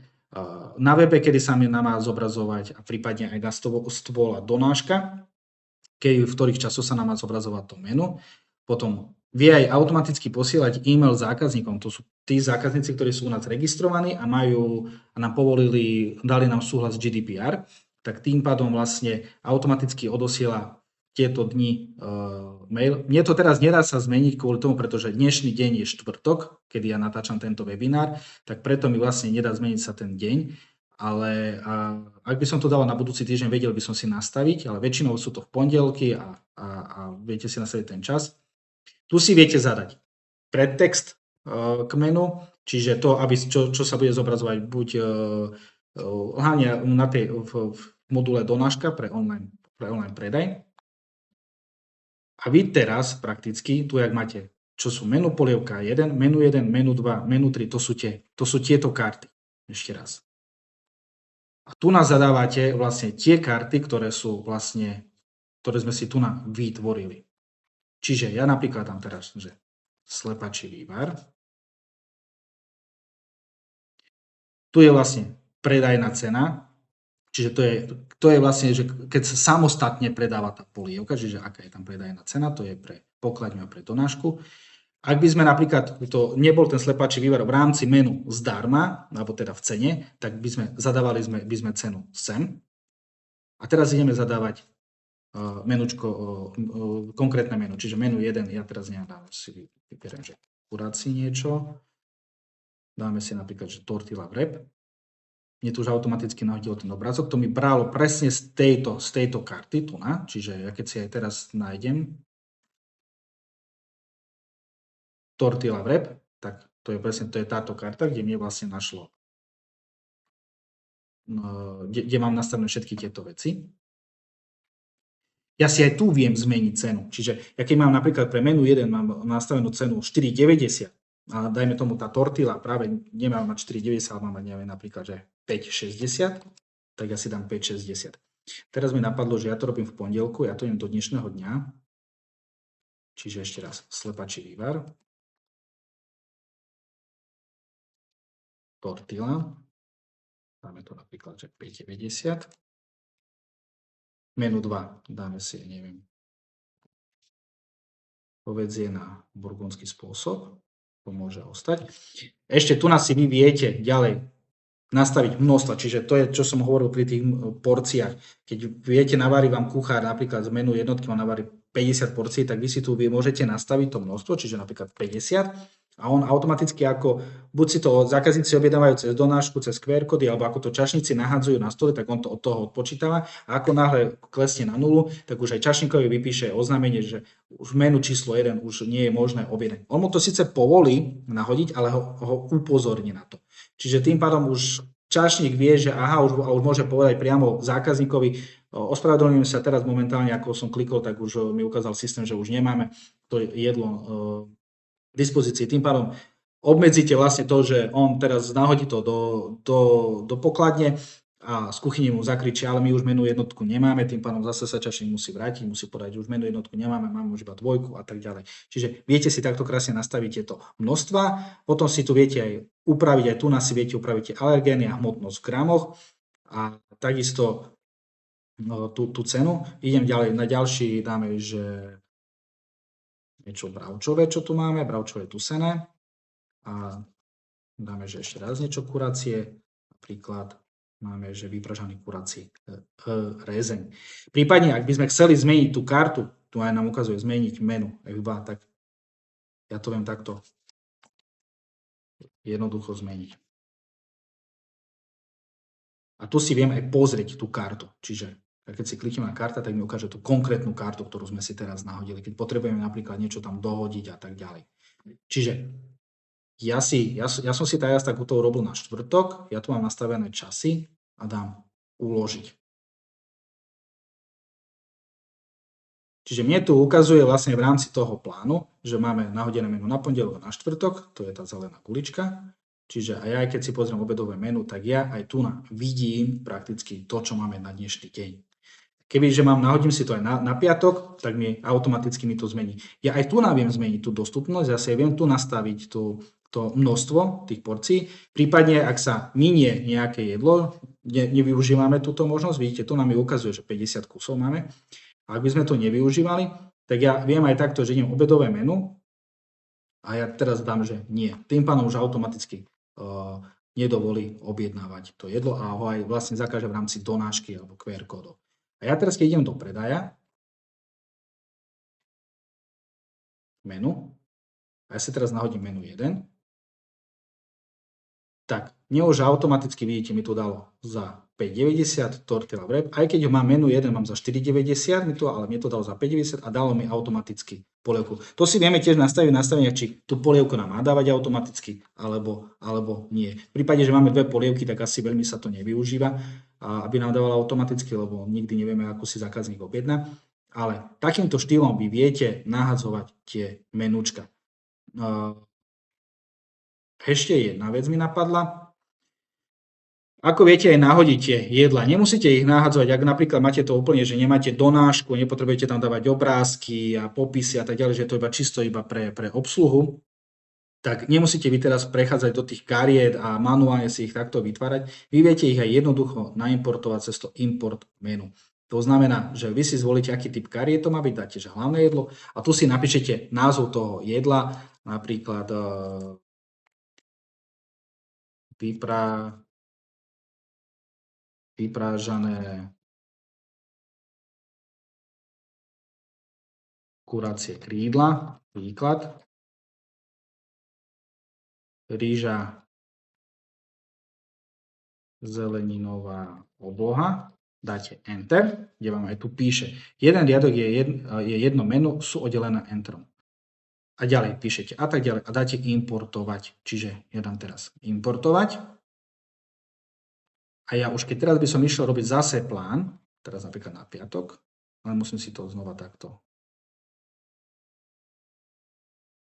S1: na webe, kedy sa mi má zobrazovať a prípadne aj na stôl a donáška, v ktorých časoch sa nám má zobrazovať to menu. Potom vie aj automaticky posielať e-mail zákazníkom. To sú tí zákazníci, ktorí sú u nás registrovaní a nám dali nám súhlas GDPR, tak tým pádom vlastne automaticky odosiela tieto dni mail. Mne to teraz nedá sa zmeniť kvôli tomu, pretože dnešný deň je štvrtok, kedy ja natáčam tento webinár, tak preto mi vlastne nedá zmeniť sa ten deň, ale ak by som to dal na budúci týždeň, vedel by som si nastaviť, ale väčšinou sú to v pondelky a viete si nastaviť ten čas. Tu si viete zadať predtext k menu, čiže to, čo sa bude zobrazovať buď hlavne v module donáška pre online predaj. A vy teraz prakticky, tu jak máte, čo sú menu polievka 1, menu 1, menu 2, menu 3, to sú tieto karty. Ešte raz. A tu nás zadávate vlastne tie karty, ktoré sme si tu vytvorili. Čiže ja napríklad dám teraz, že slepačí vývar. Tu je vlastne predajná cena, čiže to je vlastne, že keď sa samostatne predáva tá polievka, čiže aká je tam predajná cena, to je pre pokladňu a pre donášku. Ak by sme napríklad, to nebol ten slepačí vývar v rámci menu zdarma, alebo teda v cene, tak zadávali by sme cenu sem. A teraz ideme zadávať konkrétne menu, čiže menu 1, ja teraz nedám, si vyberiem, že kuráci niečo. Dáme si napríklad, že tortilla wrap. Mne tu už automaticky nahodilo ten obrázok. To mi bralo presne z tejto karty, čiže ja keď si aj teraz nájdem tortilla wrap, tak to je táto karta, kde mne vlastne našlo, kde mám nastavené všetky tieto veci. Ja si aj tu viem zmeniť cenu. Čiže ja keď mám napríklad pre menu 1 mám nastavenú cenu 4,90 a dajme tomu tá tortilla práve nemám mať 4,90, ale mám mať napríklad že 5,60, tak ja si dám 5,60. Teraz mi napadlo, že ja to robím v pondelku, ja to idem do dnešného dňa. Čiže ešte raz, slepačí vývar. tortilla. Dáme to napríklad, že 5,90. Menu 2 dáme si, neviem, hovädzie na burgundský spôsob. To môže ostať. Ešte tu nás si vy viete ďalej nastaviť množstva, čiže to je, čo som hovoril pri tých porciách. Keď viete, navarí vám kuchár napríklad z menu jednotky vám navarí 50 porcií, tak vy si tu môžete nastaviť to množstvo, čiže napríklad 50 a on automaticky ako, buď si to zákazníci objednávajú cez donášku, cez QR kódy, alebo ako to čašníci nahádzajú na stole, tak on to od toho odpočítava a ako náhle klesne na nulu, tak už aj čašníkovi vypíše oznámenie, že už menu číslo 1 už nie je možné objednať. On mu to síce povolí nahodiť, ale ho upozorní na to. Čiže tým pádom už čašník vie, že aha, už môže povedať priamo zákazníkovi, ospravedlňujem sa teraz momentálne, ako som klikol, tak už mi ukázal systém, že už nemáme to jedlo k dispozícii. Tým pádom obmedzíte vlastne to, že on teraz nahodí to do pokladne a z kuchyne mu zakričí, ale my už menu jednotku nemáme, tým pádom zase sa čašník musí vrátiť, musí povedať, že už menu jednotku nemáme, máme už iba 2 a tak ďalej. Čiže viete si takto krásne nastaviť tieto množstva, potom si tu viete aj upraviť, aj tu nás si viete upraviť alergény a hmotnosť v gramoch a takisto tú cenu. Idem ďalej, na ďalší dáme, že niečo bravčové, čo tu máme, bravčové tusené a dáme, že ešte raz niečo kuracie, napríklad máme, že vypražaný kurací rezeň. Prípadne, ak by sme chceli zmeniť tú kartu, tu aj nám ukazuje zmeniť menu F2, tak ja to viem takto jednoducho zmeniť. A tu si viem aj pozrieť tú kartu, čiže keď si kliknem na karta, tak mi ukáže tú konkrétnu kartu, ktorú sme si teraz nahodili, keď potrebujeme napríklad niečo tam dohodiť a tak ďalej. Čiže ja som si takúto urobil na štvrtok, ja tu mám nastavené časy a dám uložiť. Čiže mne tu ukazuje vlastne v rámci toho plánu, že máme nahodené menu na pondelok a na štvrtok, to je tá zelená gulička. Čiže aj ja, keď si pozriem obedové menu, tak ja aj tu vidím prakticky to, čo máme na dnešný deň. Kebyže nahodím si to aj na piatok, tak mi automaticky to zmení. Ja aj tu viem zmeniť tú dostupnosť, zase viem tu nastaviť to množstvo tých porcií. Prípadne, ak sa minie nejaké jedlo, nevyužívame túto možnosť, vidíte, tu nám ukazuje, že 50 kusov máme. A ak by sme to nevyužívali, tak ja viem aj takto, že idem obedové menu a ja teraz dám, že nie. Tým pádom už automaticky nedovolí objednávať to jedlo a ho aj vlastne zakáže v rámci donášky alebo QR kódov. A ja teraz, keď idem do predaja, menu, a ja si teraz nahodím menu 1, tak mne už automaticky, vidíte, mi to dalo za 5,90 tortilla wrap, aj keď mám menu 1, mám za 4,90, ale mne to dalo za 5,90 a dalo mi automaticky polievku. To si vieme tiež nastaviť či tú polievku nám má dávať automaticky, alebo nie. V prípade, že máme 2 polievky, tak asi veľmi sa to nevyužíva, aby nám dávala automaticky, lebo nikdy nevieme, ako si zákazník objedná. Ale takýmto štýlom vy viete nahadzovať tie menúčka. Ešte jedna vec mi napadla. Ako viete aj nahodiť tie jedla, nemusíte ich nahadzovať, ak napríklad máte to úplne, že nemáte donášku, nepotrebujete tam dávať obrázky a popisy a tak ďalej, že to je čisto iba pre obsluhu, tak nemusíte vy teraz prechádzať do tých kariet a manuálne si ich takto vytvárať. Vy viete ich aj jednoducho naimportovať cez to import menu. To znamená, že vy si zvolíte, aký typ kariet to má byť, dáte, že hlavné jedlo a tu si napíšete názov toho jedla, napríklad vyprážané kuracie krídla, príklad, rýža, zeleninová obloha, dáte Enter, kde vám aj tu píše, jeden riadok je jedno menu, sú oddelené Enterom. A ďalej píšete a tak ďalej a dáte importovať, čiže ja dám teraz importovať. A ja už keď teraz by som išiel robiť zase plán, teraz napríklad na piatok, ale musím si to znova takto.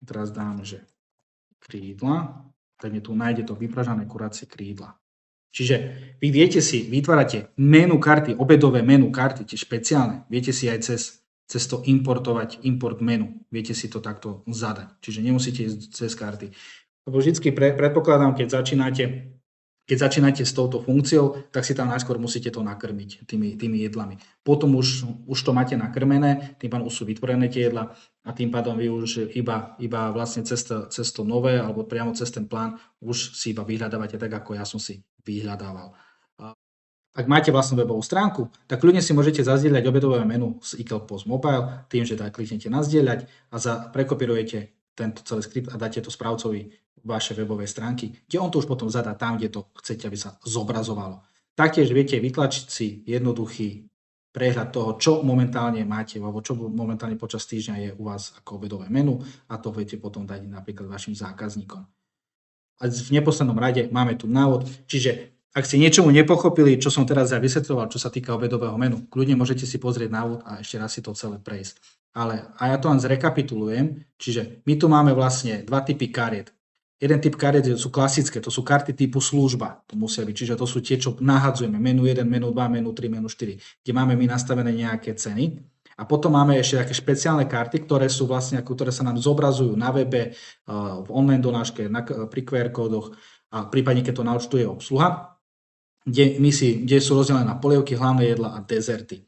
S1: Teraz dám, že krídla, tak mi tu nájde to vypražané kuracie krídla. Čiže vy viete si, vytvárate menu karty, obedové menu karty, tie špeciálne, viete si aj cez to importovať import menu, viete si to takto zadať, čiže nemusíte ísť cez karty. Lebo vždycky predpokladám, keď začínate keď začínate s touto funkciou, tak si tam najskôr musíte to nakrmiť tými jedlami. Potom už to máte nakrmené, tým pádom už sú vytvorené tie jedla a tým pádom vy už iba vlastne cez to nové alebo priamo cez ten plán už si iba vyhľadávate tak, ako ja som si vyhľadával. Ak máte vlastnú webovú stránku, tak ľudne si môžete zazdieľať obedové menu z eKel Post Mobile tým, že kliknete na zdieľať a prekopírujete tento celý skript a dáte to správcovi vašej webovej stránky, kde on to už potom zadá tam, kde to chcete, aby sa zobrazovalo. Taktiež viete vytlačiť si jednoduchý prehľad toho, čo momentálne máte, alebo čo momentálne počas týždňa je u vás ako obedové menu a to viete potom dať napríklad vašim zákazníkom. A v neposlednom rade máme tu návod, čiže ak ste niečomu nepochopili, čo som teraz ja vysvetľoval, čo sa týka obedového menu, kľudne môžete si pozrieť návod a ešte raz si to celé prejsť. Ale a ja to len zrekapitulujem, čiže my tu máme vlastne dva typy kariet. Jeden typ kariet sú klasické, to sú karty typu služba, to musia byť, čiže to sú tie, čo nahadzujeme, menu 1, menu 2, menu 3, menu 4, kde máme my nastavené nejaké ceny. A potom máme ešte také špeciálne karty, ktoré sú vlastne, ktoré sa nám zobrazujú na webe, v online donáške, pri QR kódoch a prípadne, keď to naúčtuje obsluha, kde sú rozdelené na polievky, hlavné jedla a dezerty.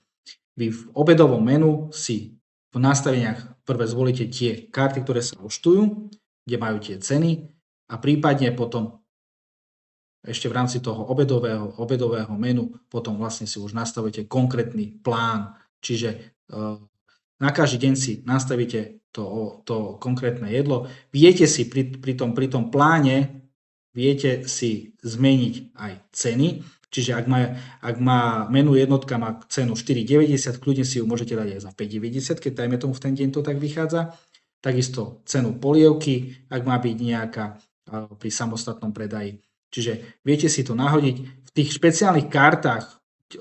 S1: Vy v obedovom menu si v nastaveniach prvé zvolíte tie karty, ktoré sa účtujú, kde majú tie ceny a prípadne potom ešte v rámci toho obedového menu potom vlastne si už nastavíte konkrétny plán, čiže na každý deň si nastavíte to konkrétne jedlo. Viete si pri tom pláne viete si zmeniť aj ceny, čiže ak má menu jednotka má cenu 4,90, kľudne si ju môžete dať aj za 5,90, keď dajme tomu v ten deň to tak vychádza. Takisto cenu polievky, ak má byť nejaká pri samostatnom predaji. Čiže viete si to nahodiť. V tých špeciálnych kartách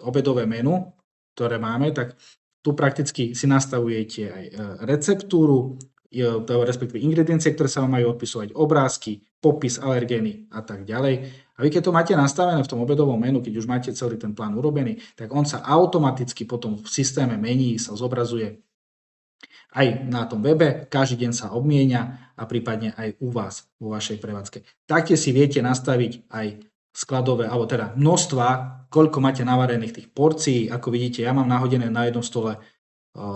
S1: obedové menu, ktoré máme, tak tu prakticky si nastavujete aj receptúru, respektíve ingrediencie, ktoré sa vám majú odpisovať, obrázky, popis, alergény a tak ďalej. A vy keď to máte nastavené v tom obedovom menu, keď už máte celý ten plán urobený, tak on sa automaticky potom v systéme mení, sa zobrazuje aj na tom webe, každý deň sa obmienia a prípadne aj u vás vo vašej prevádzke. Taktiež si viete nastaviť aj skladové, alebo teda množstva, koľko máte navarených tých porcií. Ako vidíte, ja mám nahodené na jednom stole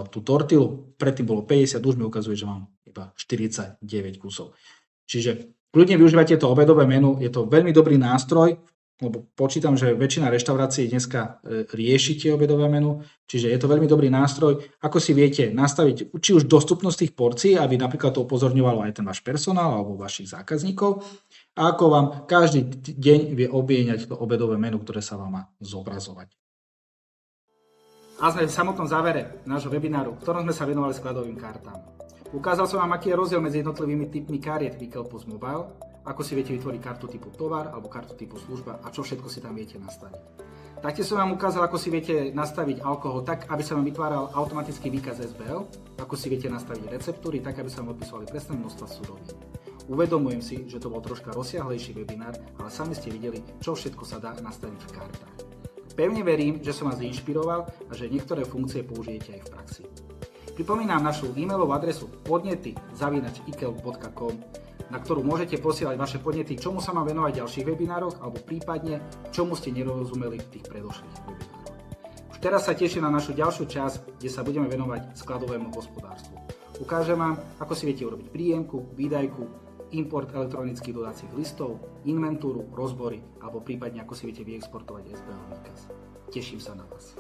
S1: tú tortilu, predtým bolo 50, už mi ukazuje, že mám iba 49 kusov. Čiže kľudne využívate to obedové menu, je to veľmi dobrý nástroj, lebo počítam, že väčšina reštaurácií dneska rieši tie obedové menu, čiže je to veľmi dobrý nástroj, ako si viete nastaviť či už dostupnosť tých porcií, aby napríklad to upozorňovalo aj ten váš personál alebo vašich zákazníkov, a ako vám každý deň vie obieňať to obedové menu, ktoré sa vám má zobrazovať. A sme v samotnom závere nášho webináru, v ktorom sme sa venovali skladovým kartám. Ukázal som vám, aký je rozdiel medzi jednotlivými typmi kariet v eKel Post Mobile, ako si viete vytvoriť kartu typu tovar alebo kartu typu služba a čo všetko si tam viete nastaviť. Taktiež som vám ukázal, ako si viete nastaviť alkohol tak, aby sa vám vytváral automatický výkaz SBL, ako si viete nastaviť receptúry tak, aby sa vám odpisovali presné množstva surovín. Uvedomujem si, že to bol troška rozsiahlejší webinár, ale sami ste videli, čo všetko sa dá nastaviť v kartách. Pevne verím, že som vás inšpiroval a že niektoré funkcie použijete aj v praxi. Pripomínam našu e-mailovú adresu podnety@ekel.com, na ktorú môžete posielať vaše podnety, čomu sa mám venovať v ďalších webinároch alebo prípadne čomu ste nerozumeli v tých predošlých webinároch. Už teraz sa teším na našu ďalšiu časť, kde sa budeme venovať skladovému hospodárstvu. Ukážem vám, ako si viete urobiť príjemku, výdajku, import elektronických dodacích listov, inventúru, rozbory alebo prípadne ako si viete vyexportovať SBL výkaz. Teším sa na vás.